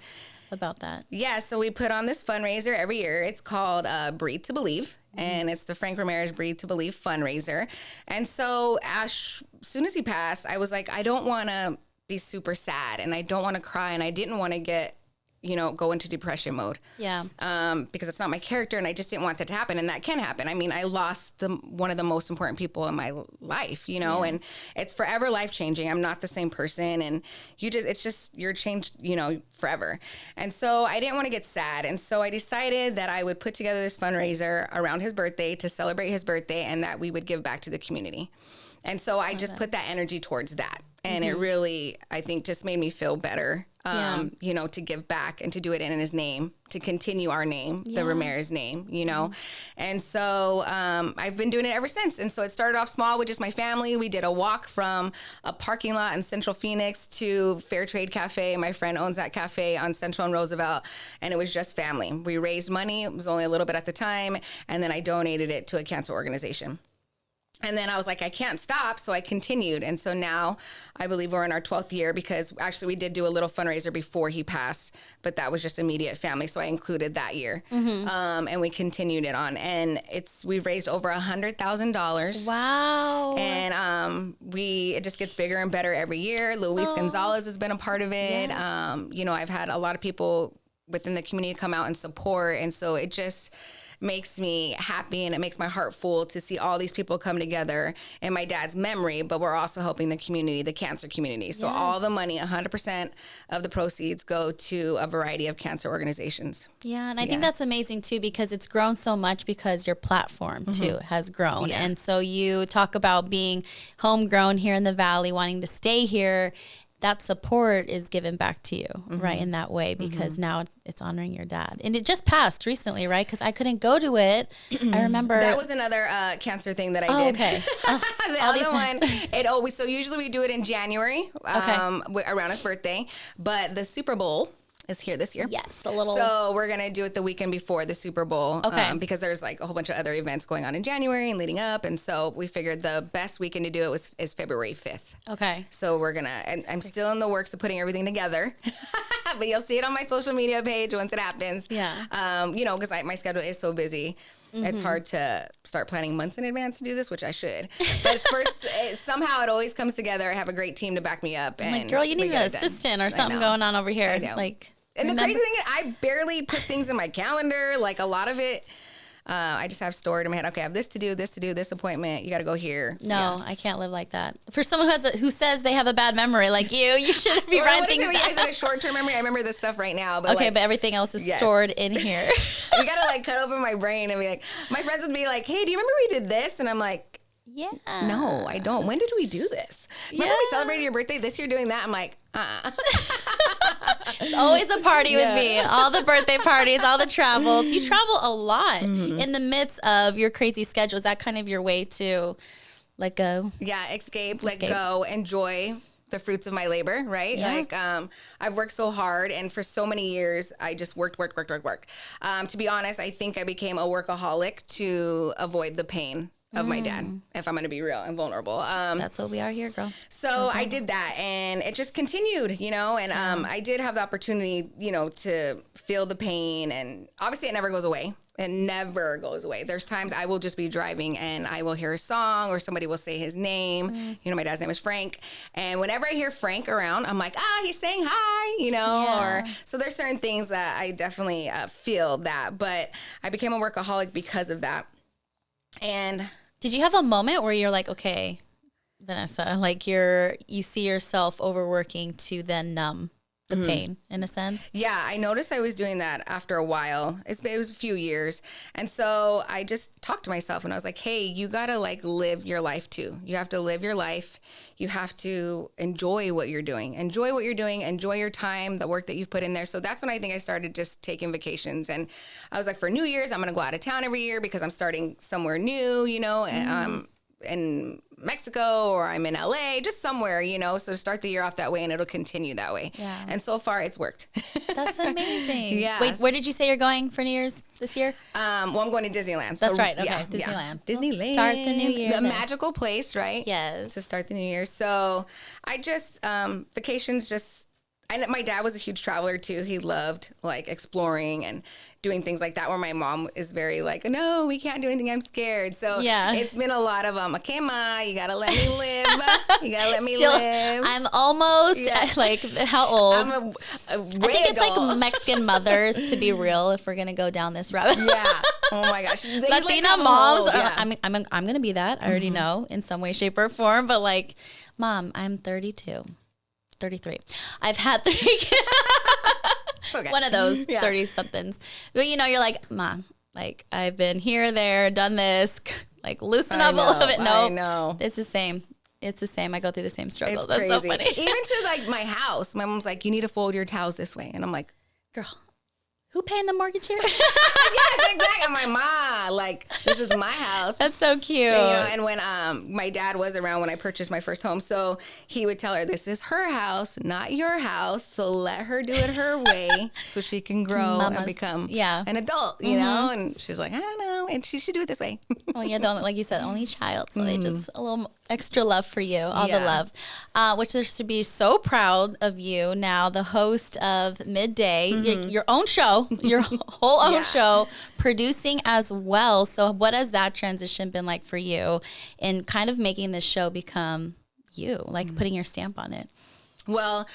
Speaker 1: about that? Yeah,
Speaker 2: so we put on this fundraiser every year. It's called Breathe to Believe. And it's the Frank Ramirez Breathe to Believe fundraiser. And so as soon as he passed, I was like, I don't want to be super sad and I don't want to cry and I didn't want to get, you know, go into depression mode.
Speaker 1: Yeah.
Speaker 2: Because it's not my character and I just didn't want that to happen. And that can happen. I mean, I lost one of the most important people in my life, you know, and it's forever life changing. I'm not the same person. And you're changed, you know, forever. And so I didn't want to get sad. And so I decided that I would put together this fundraiser around his birthday to celebrate his birthday and that we would give back to the community. And so I just put that energy towards that. And it really, I think, just made me feel better, you know, to give back and to do it in his name, to continue our name, the Ramirez name, you know. And so I've been doing it ever since. And so it started off small with just my family. We did a walk from a parking lot in Central Phoenix to Fair Trade Cafe. My friend owns that cafe on Central and Roosevelt. And it was just family. We raised money. It was only a little bit at the time. And then I donated it to a cancer organization. And then I was like, I can't stop. So I continued. And so now I believe we're in our 12th year, because actually we did do a little fundraiser before he passed, but that was just immediate family. So I included that year. And we continued it on. And we've raised over $100,000.
Speaker 1: Wow.
Speaker 2: And it just gets bigger and better every year. Luis Gonzalez has been a part of it.
Speaker 1: Yes.
Speaker 2: You know, I've had a lot of people within the community come out and support. And so it just makes me happy, and it makes my heart full to see all these people come together in my dad's memory, but we're also helping the community, the cancer community. So all the money, 100% of the proceeds go to a variety of cancer organizations.
Speaker 1: Yeah, and I think that's amazing too, because it's grown so much because your platform too has grown.
Speaker 2: Yeah.
Speaker 1: And so you talk about being homegrown here in the Valley, wanting to stay here. That support is given back to you, right, in that way, because now it's honoring your dad. And it just passed recently, right? Because I couldn't go to it. I remember.
Speaker 2: That was another cancer thing that I did.
Speaker 1: Okay.
Speaker 2: The other one, so usually we do it in January, around his birthday. But the Super Bowl is here this year.
Speaker 1: Yes, a little.
Speaker 2: So we're going to do it the weekend before the Super Bowl.
Speaker 1: Okay.
Speaker 2: Because there's like a whole bunch of other events going on in January and leading up. And so we figured the best weekend to do it is February 5th.
Speaker 1: Okay.
Speaker 2: So we're going to, and I'm still in the works of putting everything together. But you'll see it on my social media page once it happens.
Speaker 1: Yeah.
Speaker 2: You know, because my schedule is so busy. It's hard to start planning months in advance to do this, which I should. But somehow it always comes together. I have a great team to back me up.
Speaker 1: I'm like, girl, you need an assistant or something going on over here.
Speaker 2: And the crazy thing is, I barely put things in my calendar. Like a lot of it, I just have stored in my head. Okay, I have this to do, this appointment. You got to go here.
Speaker 1: No, I can't live like that. For someone who says they have a bad memory like you shouldn't be writing things down.
Speaker 2: Is it a short-term memory? I remember this stuff right now. But
Speaker 1: okay, but everything else is stored in here.
Speaker 2: You got to like cut open my brain and be like, my friends would be like, hey, do you remember we did this? And I'm like,
Speaker 1: yeah.
Speaker 2: No, I don't. When did we do this? Remember we celebrated your birthday this year doing that? I'm like,
Speaker 1: It's always a party with me. All the birthday parties, all the travels. You travel a lot in the midst of your crazy schedule. Is that kind of your way to let go?
Speaker 2: Yeah, escape, let go, enjoy the fruits of my labor, right?
Speaker 1: Yeah.
Speaker 2: Like, I've worked so hard, and for so many years, I just worked. To be honest, I think I became a workaholic to avoid the pain of my dad, if I'm going to be real and vulnerable.
Speaker 1: That's what we are here, girl.
Speaker 2: So I did that, and it just continued, you know, and I did have the opportunity, you know, to feel the pain, and obviously it never goes away. It never goes away. There's times I will just be driving and I will hear a song or somebody will say his name. You know, my dad's name is Frank. And whenever I hear Frank around, I'm like, he's saying hi, you know, or so there's certain things that I definitely feel that, but I became a workaholic because of that. And
Speaker 1: did you have a moment where you're like, okay, Vanessa, like you see yourself overworking to then numb the pain in a sense?
Speaker 2: Yeah, I noticed I was doing that after a while. It was a few years. And so I just talked to myself and I was like, hey, you got to like live your life too. You have to live your life. You have to enjoy what you're doing. Enjoy what you're doing. Enjoy your time, the work that you've put in there. So that's when I think I started just taking vacations. And I was like, for New Year's, I'm going to go out of town every year because I'm starting somewhere new, you know, in Mexico or I'm in LA, just somewhere, you know, so start the year off that way and it'll continue that way.
Speaker 1: Yeah.
Speaker 2: And so far it's worked.
Speaker 1: That's amazing.
Speaker 2: Yeah.
Speaker 1: Wait, where did you say you're going for New Year's this year?
Speaker 2: Well, I'm going to Disneyland.
Speaker 1: That's right. Okay.
Speaker 2: Yeah,
Speaker 1: Disneyland.
Speaker 2: Yeah. Disneyland.
Speaker 1: Start the new year.
Speaker 2: The magical place, right?
Speaker 1: Yes.
Speaker 2: To start the new year. So I just, vacations just, and my dad was a huge traveler too. He loved like exploring and doing things like that, where my mom is very like, no, we can't do anything, I'm scared. So it's been a lot of, okay, Ma, you gotta let me live. You gotta let me live.
Speaker 1: I'm almost like, how old?
Speaker 2: I'm a
Speaker 1: I think it's
Speaker 2: adult.
Speaker 1: like Mexican mothers, to be real, if we're gonna go down this route.
Speaker 2: Yeah. Oh my gosh.
Speaker 1: Latina moms are, I'm gonna be that. I already know in some way, shape, or form, but like, Mom, I'm 32. 33. I've had 3 kids.
Speaker 2: Okay.
Speaker 1: One of those 30-somethings. But, you know, you're like, Mom, like, I've been here, there, done this. Like, loosen up a little bit. No,
Speaker 2: I know.
Speaker 1: It's the same. It's the same. I go through the same struggles.
Speaker 2: It's
Speaker 1: That's so
Speaker 2: crazy.
Speaker 1: funny.
Speaker 2: Even to, like, my house. My mom's like, you need to fold your towels this way. And I'm like,
Speaker 1: girl, who paying the mortgage here?
Speaker 2: yes, exactly. I'm like, Ma, like, this is my house.
Speaker 1: That's so cute.
Speaker 2: And when my dad was around when I purchased my first home, so he would tell her, this is her house, not your house. So let her do it her way so she can grow and become an adult, you know? And she's like, I don't know. And she should do it this way.
Speaker 1: Well, you're the only, like you said, only child. So they just a little extra love for you, all the love, which is to be so proud of you now, the host of Midday, your own show, your whole own show, producing as well. So what has that transition been like for you in kind of making this show become you, like putting your stamp on it?
Speaker 2: Well,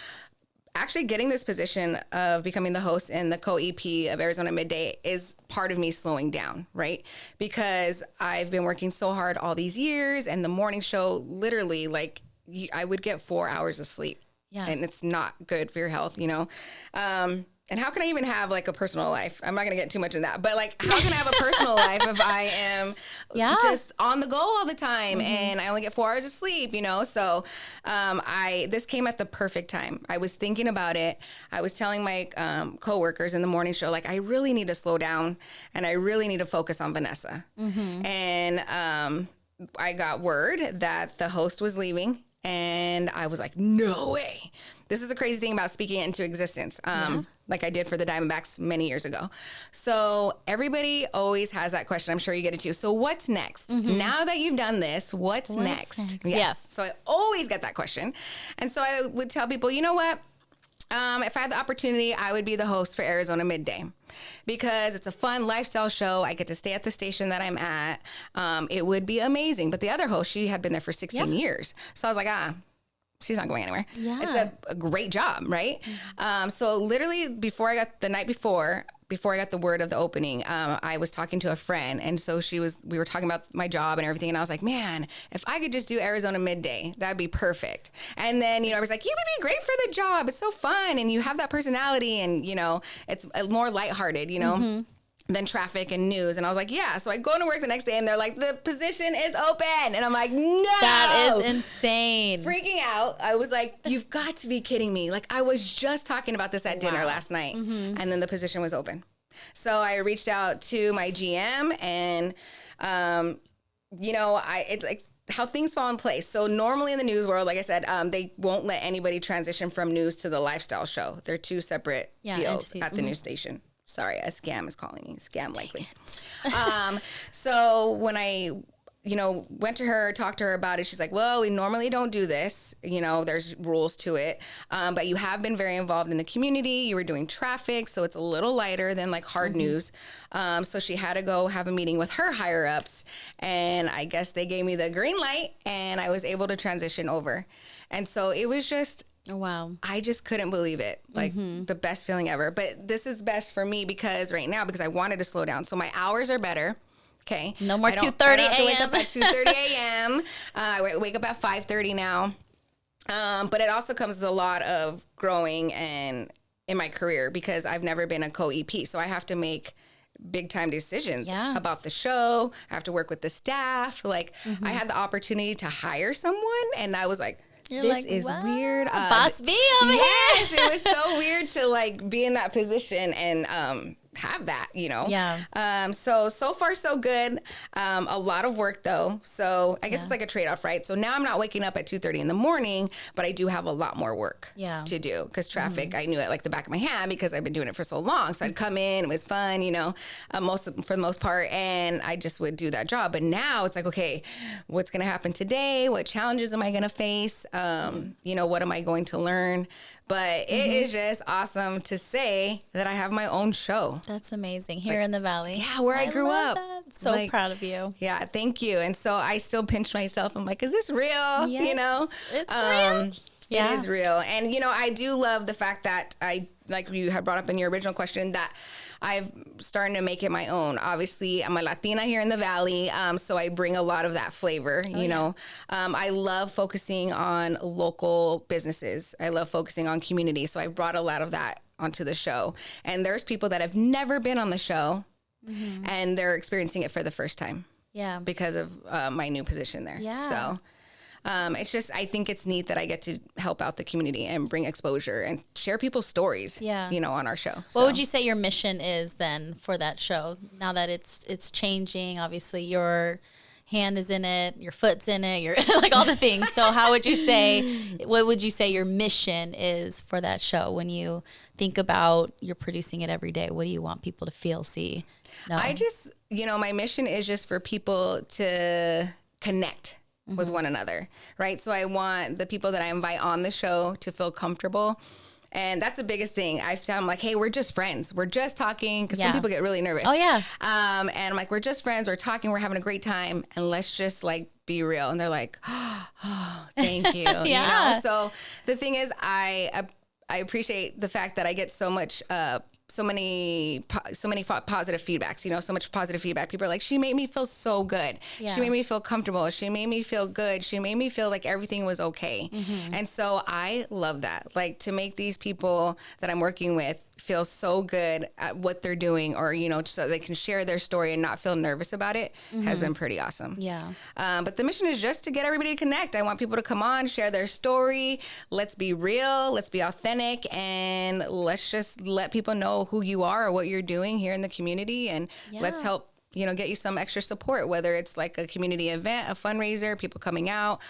Speaker 2: actually getting this position of becoming the host and the co-EP of Arizona Midday is part of me slowing down, right? Because I've been working so hard all these years, and the morning show, literally, like, I would get 4 hours of sleep. Yeah. And it's not good for your health, you know? And how can I even have like a personal life? I'm not going to get too much in that, but like, how can I have a personal life if I am just on the go all the time and I only get 4 hours of sleep, you know? So, this came at the perfect time. I was thinking about it. I was telling my, coworkers in the morning show, like, I really need to slow down and I really need to focus on Vanessa. And, I got word that the host was leaving, and I was like, no way. This is the crazy thing about speaking it into existence. Like I did for the Diamondbacks many years ago. So everybody always has that question. I'm sure you get it too. So what's next? Now that you've done this, what's next? Yes.
Speaker 1: Yeah.
Speaker 2: So I always get that question. And so I would tell people, you know what? If I had the opportunity, I would be the host for Arizona Midday, because it's a fun lifestyle show. I get to stay at the station that I'm at. It would be amazing. But the other host, she had been there for 16 years. So I was like, she's not going anywhere. Yeah. It's a great job, right? So literally the night before I got the word of the opening, I was talking to a friend. And so we were talking about my job and everything. And I was like, man, if I could just do Arizona Midday, that'd be perfect. And then, I was like, you would be great for the job. It's so fun. And you have that personality, and, it's more lighthearted, than traffic and news. And I was like, yeah. So I go to work the next day and they're like, the position is open. And I'm like, no.
Speaker 1: That is insane.
Speaker 2: Freaking out. I was like, you've got to be kidding me. Like, I was just talking about this at dinner last night. And then the position was open. So I reached out to my GM, and, it's like how things fall in place. So normally in the news world, like I said, they won't let anybody transition from news to the lifestyle show. They're two separate deals at the news station. Sorry, a scam is calling me. Scam likely. So when I, went to her, talked to her about it, she's like, well, we normally don't do this. There's rules to it. But you have been very involved in the community. You were doing traffic, so it's a little lighter than like hard news. So she had to go have a meeting with her higher ups. And I guess they gave me the green light, and I was able to transition over. And so it was just,
Speaker 1: wow.
Speaker 2: I just couldn't believe it. Like the best feeling ever. But this is best for me because I wanted to slow down. So my hours are better. Okay.
Speaker 1: No more 2:30 a.m.
Speaker 2: I don't have to wake up at 2:30 a.m. I wake up at 5:30 now. But it also comes with a lot of growing and in my career, because I've never been a co-EP. So I have to make big time decisions about the show. I have to work with the staff. Like I had the opportunity to hire someone, and I was like, this is weird.
Speaker 1: Boss B over here.
Speaker 2: Yes, it was so weird to like be in that position and have that, Yeah. So far so good. A lot of work though. So I guess it's like a trade-off, right? So now I'm not waking up at 2:30 in the morning, but I do have a lot more work to do, because traffic, I knew it like the back of my hand because I've been doing it for so long. So I'd come in, it was fun, for the most part, and I just would do that job. But now it's like, okay, what's going to happen today? What challenges am I going to face? What am I going to learn? But it is just awesome to say that I have my own show.
Speaker 1: That's amazing. Here in the Valley.
Speaker 2: Yeah, where I grew up.
Speaker 1: That. So proud of you.
Speaker 2: Yeah, thank you. And so I still pinch myself. I'm like, is this real?
Speaker 1: Yes, it's real.
Speaker 2: Yeah. It is real. And, I do love the fact that like you had brought up in your original question, that I've starting to make it my own. Obviously, I'm a Latina here in the Valley, so I bring a lot of that flavor, I love focusing on local businesses. I love focusing on community. So I brought a lot of that onto the show. And there's people that have never been on the show, and they're experiencing it for the first time.
Speaker 1: Yeah.
Speaker 2: Because of my new position there.
Speaker 1: Yeah.
Speaker 2: So It's just, I think it's neat that I get to help out the community and bring exposure and share people's stories, on our show.
Speaker 1: What would you say your mission is then for that show? Now that it's changing, obviously your hand is in it, your foot's in it, you're like all the things. So what would you say your mission is for that show when you think about you're producing it every day? What do you want people to feel, see, know?
Speaker 2: I just, my mission is just for people to connect with one another, right? So I want the people that I invite on the show to feel comfortable. And that's the biggest thing. I'm like, hey, we're just friends. We're just talking, because some people get really nervous.
Speaker 1: Oh, yeah.
Speaker 2: And I'm like, we're just friends. We're talking. We're having a great time. And let's just like be real. And they're like, oh, thank you. So the thing is, I appreciate the fact that I get so much so many positive feedbacks, so much positive feedback. People are like, she made me feel so good. Yeah. She made me feel comfortable. She made me feel good. She made me feel like everything was okay. Mm-hmm. And so I love that. Like, to make these people that I'm working with feel so good at what they're doing, or, so they can share their story and not feel nervous about it, has been pretty awesome.
Speaker 1: Yeah.
Speaker 2: But the mission is just to get everybody to connect. I want people to come on, share their story. Let's be real. Let's be authentic. And let's just let people know who you are or what you're doing here in the community. And let's help get you some extra support, whether it's like a community event, a fundraiser, people coming out,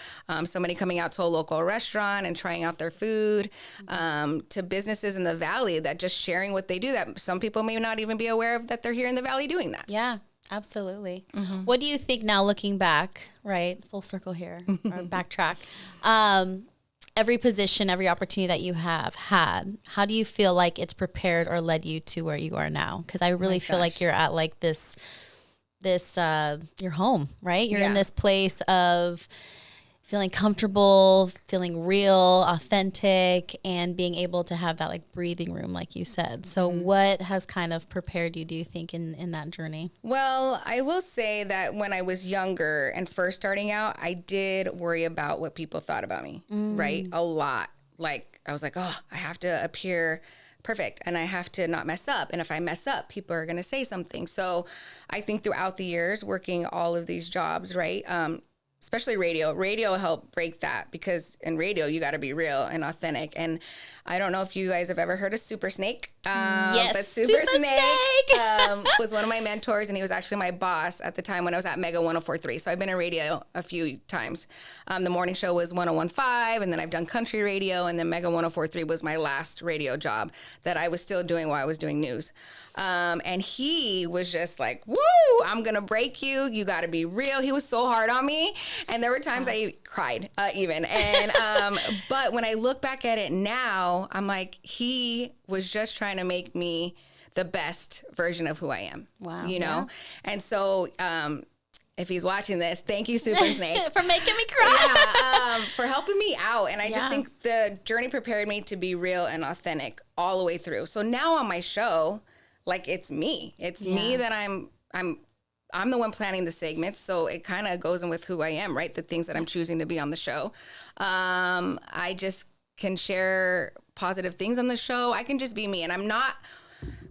Speaker 2: somebody coming out to a local restaurant and trying out their food, to businesses in the Valley that just sharing what they do, that some people may not even be aware of that they're here in the Valley doing that.
Speaker 1: Yeah, absolutely. Mm-hmm. What do you think now, looking back, right? Full circle here, or backtrack. Every position, every opportunity that you have had, how do you feel like it's prepared or led you to where you are now? Because I really feel like you're at like this your home, right? You're in this place of feeling comfortable, feeling real, authentic, and being able to have that like breathing room, like you said. So what has kind of prepared you, do you think, in that journey?
Speaker 2: Well, I will say that when I was younger and first starting out, I did worry about what people thought about me, right? A lot. Like, I was like, oh, I have to appear perfect and I have to not mess up. And if I mess up, people are going to say something. So I think throughout the years, working all of these jobs, right? Especially radio helped break that, because in radio, you got to be real and authentic. And I don't know if you guys have ever heard of Super Snake.
Speaker 1: Yes,
Speaker 2: but Super Snake was one of my mentors, and he was actually my boss at the time when I was at Mega 104.3. So I've been in radio a few times. The morning show was 101.5, and then I've done country radio, and then Mega 104.3 was my last radio job that I was still doing while I was doing news. And he was just like, woo, I'm going to break you. You got to be real. He was so hard on me. And there were times I cried even. And, but when I look back at it now, I'm like, he was just trying to make me the best version of who I am.
Speaker 1: Wow.
Speaker 2: And so, if he's watching this, thank you, Super Snake.
Speaker 1: For making me cry.
Speaker 2: For helping me out. And I just think the journey prepared me to be real and authentic all the way through. So now on my show, like, it's me. It's me that I'm the one planning the segments, so it kind of goes in with who I am, right? The things that I'm choosing to be on the show. I just can share positive things on the show. I can just be me, and I'm not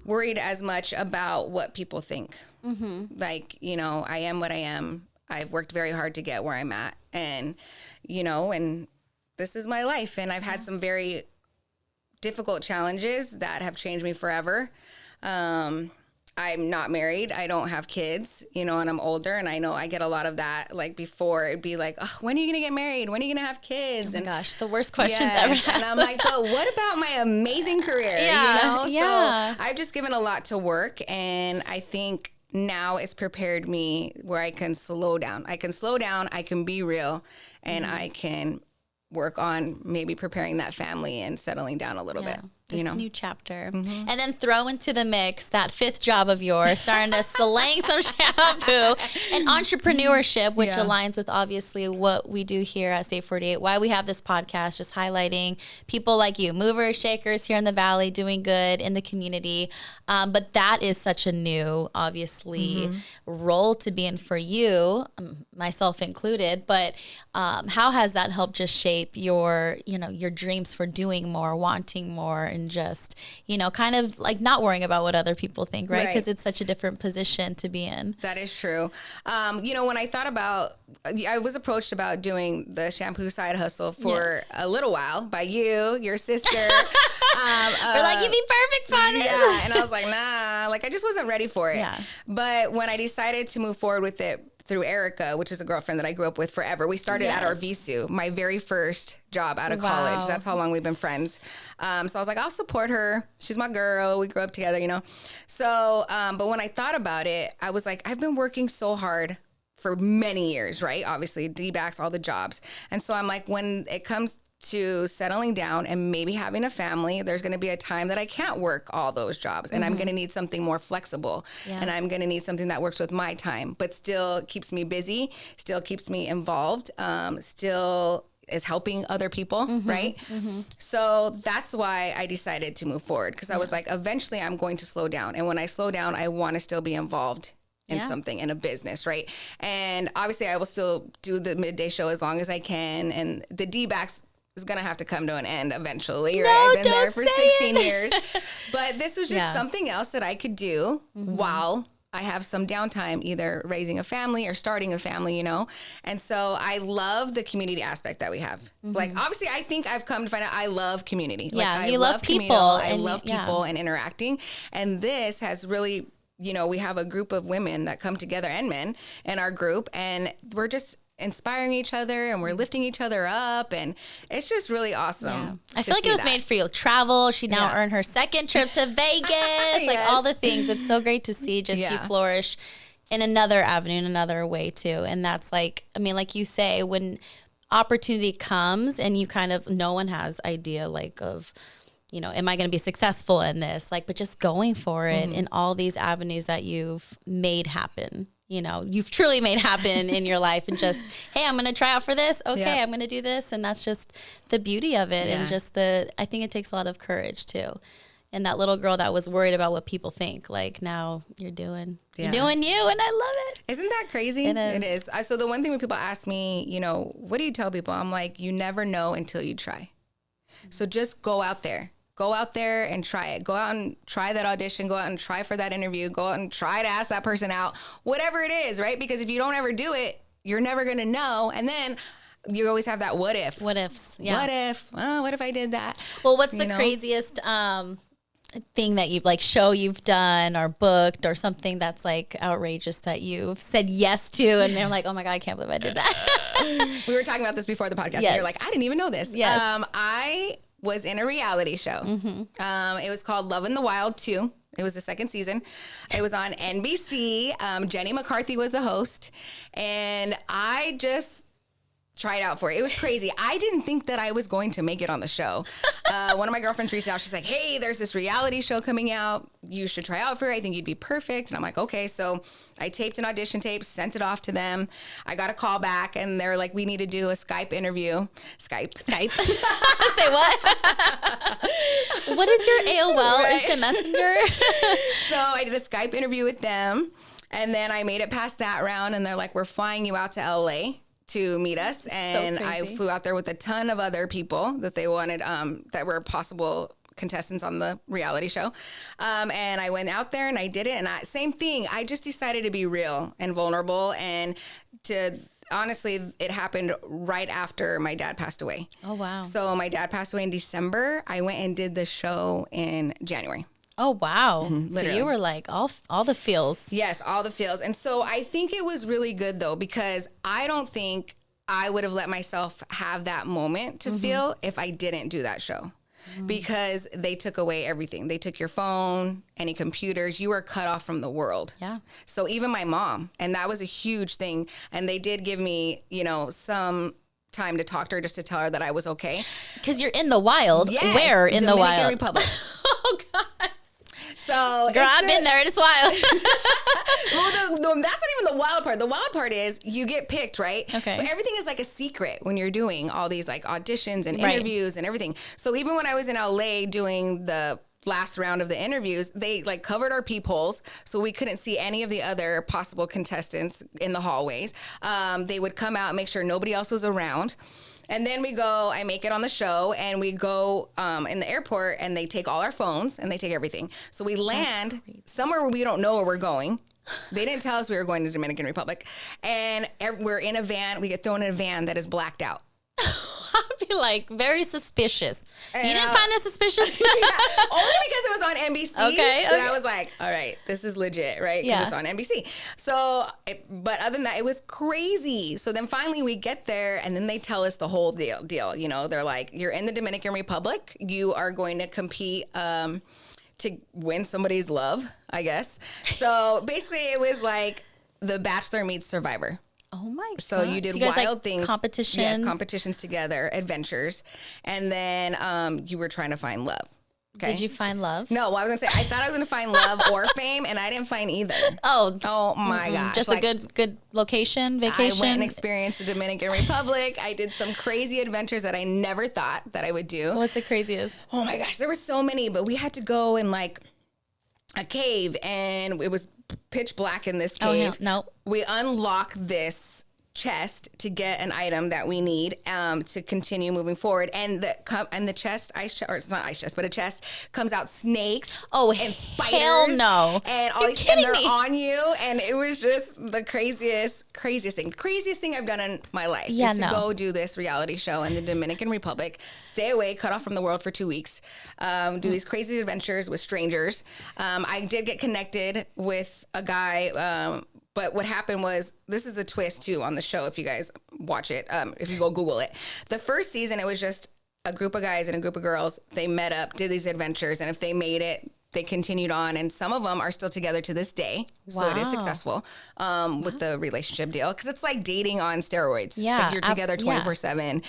Speaker 2: worried as much about what people think. Mm-hmm. Like, I am what I am. I've worked very hard to get where I'm at, and, and this is my life. And I've had some very difficult challenges that have changed me forever. I'm not married. I don't have kids, and I'm older, and I know I get a lot of that. Like, before, it'd be like, oh, when are you going to get married? When are you going to have kids?
Speaker 1: Oh my gosh, the worst questions ever asked.
Speaker 2: And I'm like, but what about my amazing career?
Speaker 1: Yeah.
Speaker 2: So I've just given a lot to work, and I think now it's prepared me where I can slow down. I can be real, and I can work on maybe preparing that family and settling down a little bit.
Speaker 1: This new chapter. Mm-hmm. And then throw into the mix that fifth job of yours, starting to slang some shampoo and entrepreneurship, which aligns with obviously what we do here at State 48, why we have this podcast, just highlighting people like you, movers, shakers here in the Valley, doing good in the community. But that is such a new, obviously, role to be in for you, myself included. But how has that helped just shape your, your dreams for doing more, wanting more, and just, kind of like not worrying about what other people think, right? Because it's such a different position to be in.
Speaker 2: That is true. When I thought about, I was approached about doing the shampoo side hustle for a little while by you, your sister.
Speaker 1: We're like, you'd be perfect for it.
Speaker 2: Yeah. And I was like, nah, like I just wasn't ready for it.
Speaker 1: Yeah.
Speaker 2: But when I decided to move forward with it through Erica, which is a girlfriend that I grew up with forever, we started at our VSU, my very first job out of college. That's how long we've been friends. So I was like, I'll support her. She's my girl. We grew up together, So, but when I thought about it, I was like, I've been working so hard for many years, right? Obviously, D-backs, all the jobs. And so I'm like, when it comes to settling down and maybe having a family, there's going to be a time that I can't work all those jobs, and I'm going to need something more flexible, and I'm going to need something that works with my time, but still keeps me busy, still keeps me involved, still is helping other people, right? So that's why I decided to move forward, because I was like, eventually I'm going to slow down, and when I slow down, I want to still be involved in something, in a business, right? And obviously I will still do the midday show as long as I can, and the D-backs is going to have to come to an end eventually, right? I've been there for 16 years. But this was just something else that I could do while I have some downtime, either raising a family or starting a family, And so I love the community aspect that we have. Like, obviously, I think I've come to find out I love community.
Speaker 1: Yeah,
Speaker 2: like,
Speaker 1: you love people.
Speaker 2: I love people and interacting. And this has really, we have a group of women that come together, and men in our group, and we're just inspiring each other, and we're lifting each other up, and it's just really awesome.
Speaker 1: I feel like it was made for you. Travel. She now earned her second trip to Vegas, like all the things. It's so great to see you flourish in another avenue, in another way too. And that's like, like you say, when opportunity comes and you kind of, no one has idea like of, am I going to be successful in this? Like, but just going for it in all these avenues that you've made happen. You've truly made happen in your life, and just, hey, I'm going to try out for this. Okay, I'm going to do this. And that's just the beauty of it. And just I think it takes a lot of courage too. And that little girl that was worried about what people think, like now you're doing you, and I love it.
Speaker 2: Isn't that crazy? It is. So the one thing when people ask me, what do you tell people? I'm like, you never know until you try. So just go out there. Go out there and try it. Go out and try that audition. Go out and try for that interview. Go out and try to ask that person out. Whatever it is, right? Because if you don't ever do it, you're never going to know. And then you always have that what if.
Speaker 1: What ifs. Yeah.
Speaker 2: What if? Oh, what if I did that?
Speaker 1: Well, what's the craziest thing that you've done or booked, or something that's like outrageous that you've said yes to, and they're like, oh my God, I can't believe I did that.
Speaker 2: We were talking about this before the podcast. And you're like, I didn't even know this.
Speaker 1: Yes.
Speaker 2: I was in a reality show. It was called Love in the Wild 2. It was the second season. It was on NBC. Jenny McCarthy was the host, and I just tried out for it. It was crazy. I didn't think that I was going to make it on the show. One of my girlfriends reached out. She's like, hey, there's this reality show coming out. You should try out for it. I think you'd be perfect. And I'm like, okay. So I taped an audition tape, sent it off to them. I got a call back, and they're like, we need to do a Skype interview. Skype.
Speaker 1: Say what? What is your AOL Instant Messenger?
Speaker 2: So I did a Skype interview with them, and then I made it past that round, and they're like, we're flying you out to LA to meet us. And I flew out there with a ton of other people that they wanted, that were possible contestants on the reality show. And I went out there and I did it. And same thing. I just decided to be real and vulnerable, and honestly, it happened right after my dad passed away.
Speaker 1: Oh, wow.
Speaker 2: So my dad passed away in December. I went and did the show in January.
Speaker 1: Oh, wow. So you were like all the feels.
Speaker 2: Yes, all the feels. And so I think it was really good, though, because I don't think I would have let myself have that moment to feel if I didn't do that show. Because they took away everything. They took your phone, any computers. You were cut off from the world.
Speaker 1: Yeah.
Speaker 2: So even my mom, and that was a huge thing. And they did give me, some time to talk to her, just to tell her that I was okay.
Speaker 1: Because you're in the wild.
Speaker 2: Yes,
Speaker 1: Where in the wild?
Speaker 2: Republic.
Speaker 1: Oh, God.
Speaker 2: So,
Speaker 1: girl, I've been there. It's wild.
Speaker 2: Well, that's not even the wild part. The wild part is you get picked, right?
Speaker 1: Okay.
Speaker 2: So everything is like a secret when you're doing all these like auditions and interviews and everything. So even when I was in LA doing the last round of the interviews, they like covered our peepholes so we couldn't see any of the other possible contestants in the hallways. They would come out and make sure nobody else was around. And then I make it on the show, and we go in the airport, and they take all our phones, and they take everything. So we land somewhere where we don't know where we're going. They didn't tell us we were going to Dominican Republic. And we're in a van. We get thrown in a van that is blacked out.
Speaker 1: I'd be like, very suspicious.
Speaker 2: And
Speaker 1: you didn't find that suspicious?
Speaker 2: Yeah, only because it was on NBC.
Speaker 1: Okay.
Speaker 2: And I was like, all right, this is legit, right? Because it's on NBC. So, but other than that, it was crazy. So then finally we get there, and then they tell us the whole deal. You know, they're like, you're in the Dominican Republic. You are going to compete to win somebody's love, I guess. So basically it was like The Bachelor meets Survivor.
Speaker 1: Oh my god!
Speaker 2: So you did
Speaker 1: you guys,
Speaker 2: wild things,
Speaker 1: competitions,
Speaker 2: yes, competitions together, adventures, and then you were trying to find love. Okay?
Speaker 1: Did you find love?
Speaker 2: No, well, I was gonna say I thought I was gonna find love or fame, and I didn't find either.
Speaker 1: Oh
Speaker 2: my gosh!
Speaker 1: Just like, a good location, vacation.
Speaker 2: I went and experienced the Dominican Republic. I did some crazy adventures that I never thought that I would do.
Speaker 1: What's the craziest?
Speaker 2: Oh my gosh, there were so many, but we had to go in like a cave, and it was pitch black in this cave.
Speaker 1: Oh, no.
Speaker 2: We unlock this chest to get an item that we need to continue moving forward, and the chest, or it's not ice chest, but a chest comes out snakes.
Speaker 1: Oh,
Speaker 2: and spiders.
Speaker 1: Hell no!
Speaker 2: And all these, and they're on you, and it was just the craziest thing I've done in my life.
Speaker 1: Yeah,
Speaker 2: is to go do this reality show in the Dominican Republic, stay away, cut off from the world for 2 weeks, do these crazy adventures with strangers. I did get connected with a guy. But what happened was, this is a twist too on the show. If you guys watch it, if you go Google it, the first season, it was just a group of guys and a group of girls. They met up, did these adventures. And if they made it, they continued on. And some of them are still together to this day. Wow. So it is successful with the relationship deal. Cause it's like dating on steroids.
Speaker 1: Yeah.
Speaker 2: Like you're together 24/7.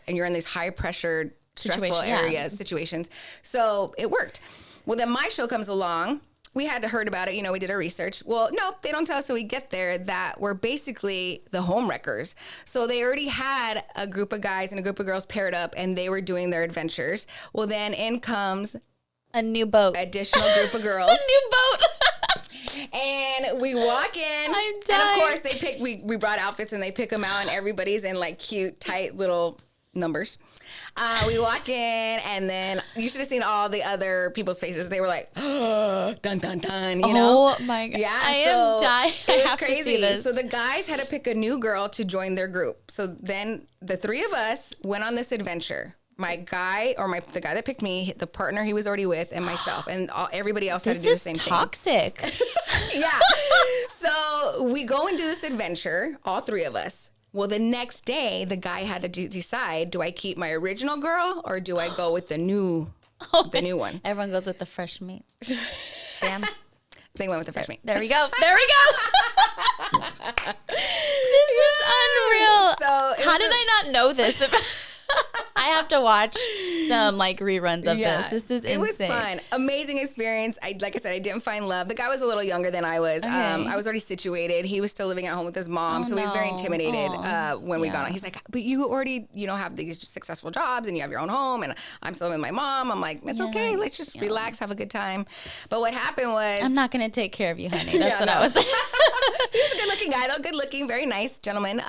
Speaker 2: And you're in these high pressure, stressful situations. So it worked. Well, then my show comes along. We had heard about it, we did our research. Well, nope, they don't tell us till we get there that we're basically the home wreckers. So they already had a group of guys and a group of girls paired up, and they were doing their adventures. Well, then in comes
Speaker 1: a new boat.
Speaker 2: Additional group of girls.
Speaker 1: A new boat.
Speaker 2: And we walk in.
Speaker 1: I'm dying.
Speaker 2: And of course, we brought outfits, and they pick them out, and everybody's in like cute, tight little numbers. We walk in, and then you should have seen all the other people's faces. They were like, oh, dun, dun, dun,
Speaker 1: Oh my God.
Speaker 2: Yeah,
Speaker 1: I am dying. I have
Speaker 2: crazy.
Speaker 1: to see this.
Speaker 2: So the guys had to pick a new girl to join their group. So then the three of us went on this adventure. The guy that picked me, the partner he was already with, and myself, and everybody else had to do the same thing.
Speaker 1: This is toxic.
Speaker 2: Yeah. So we go and do this adventure, all three of us. Well, the next day, the guy had to decide, do I keep my original girl or do I go with the new one?
Speaker 1: Everyone goes with the fresh meat. Damn.
Speaker 2: They went with the fresh meat.
Speaker 1: There we go. There we go. This is unreal.
Speaker 2: So
Speaker 1: how did I not know this? I have to watch some reruns of this. This is insane.
Speaker 2: It was fun. Amazing experience. Like I said, I didn't find love. The guy was a little younger than I was. Okay. I was already situated. He was still living at home with his mom. So he was very intimidated when we got on. He's like, but you already, have these successful jobs and you have your own home, and I'm still with my mom. I'm like, it's okay. Let's just relax, have a good time. But what happened was,
Speaker 1: I'm not going to take care of you, honey. That's what I was saying.
Speaker 2: He's a good looking guy though. Good looking, very nice gentleman.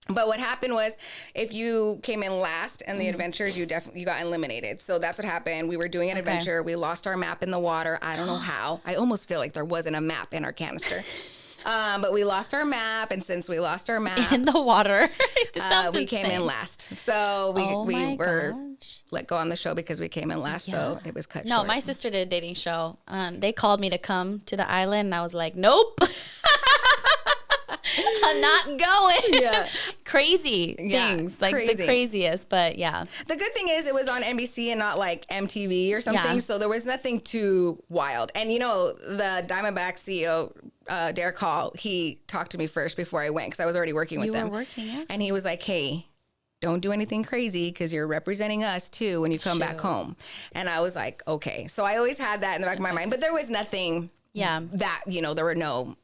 Speaker 2: But what happened was, if you came in last in the adventures, you got eliminated. So that's what happened. We were doing an adventure. We lost our map in the water. I don't know how. I almost feel like there wasn't a map in our canister. But we lost our map, and since we lost our map
Speaker 1: in the water,
Speaker 2: we came in last. So we were let go on the show because we came in last. Yeah. So it was cut short.
Speaker 1: No, my sister did a dating show. They called me to come to the island, and I was like, nope. I'm not going. Yeah. Crazy things, the craziest, but yeah.
Speaker 2: The good thing is it was on NBC and not like MTV or something, so there was nothing too wild. And the Diamondbacks CEO, Derek Hall, he talked to me first before I went because I was already working with them.
Speaker 1: You were working, yeah.
Speaker 2: And he was like, hey, don't do anything crazy because you're representing us too when you come back home. And I was like, okay. So I always had that in the back of my mind, but there was nothing that, there were no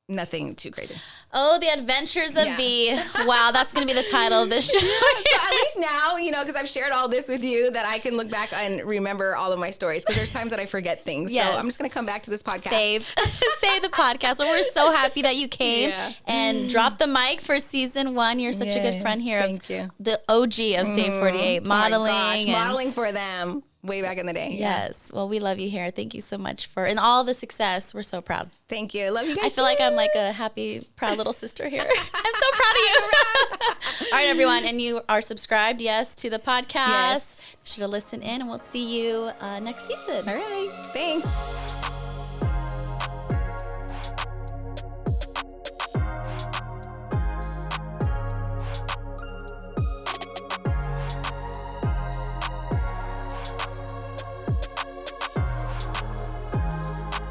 Speaker 2: nothing too crazy.
Speaker 1: Oh, The Adventures of V. Wow, that's going to be the title of this show.
Speaker 2: So at least now, because I've shared all this with you, that I can look back and remember all of my stories, because there's times that I forget things.
Speaker 1: Yes.
Speaker 2: So I'm just going to come back to this podcast.
Speaker 1: Save the podcast. Well, we're so happy that you came and dropped the mic for season 1. You're such a good friend here.
Speaker 2: Thank you.
Speaker 1: The OG of State 48, modeling.
Speaker 2: Oh my gosh, modeling for them way back in the day.
Speaker 1: Yes. Well, we love you here. Thank you so much and all the success. We're so proud.
Speaker 2: Thank you. Love you guys.
Speaker 1: I feel like I'm like a happy, proud little sister here. I'm so proud of you. All right, everyone. And you are subscribed, to the podcast. Yes. Be sure to listen in, and we'll see you next season.
Speaker 2: All right. Thanks.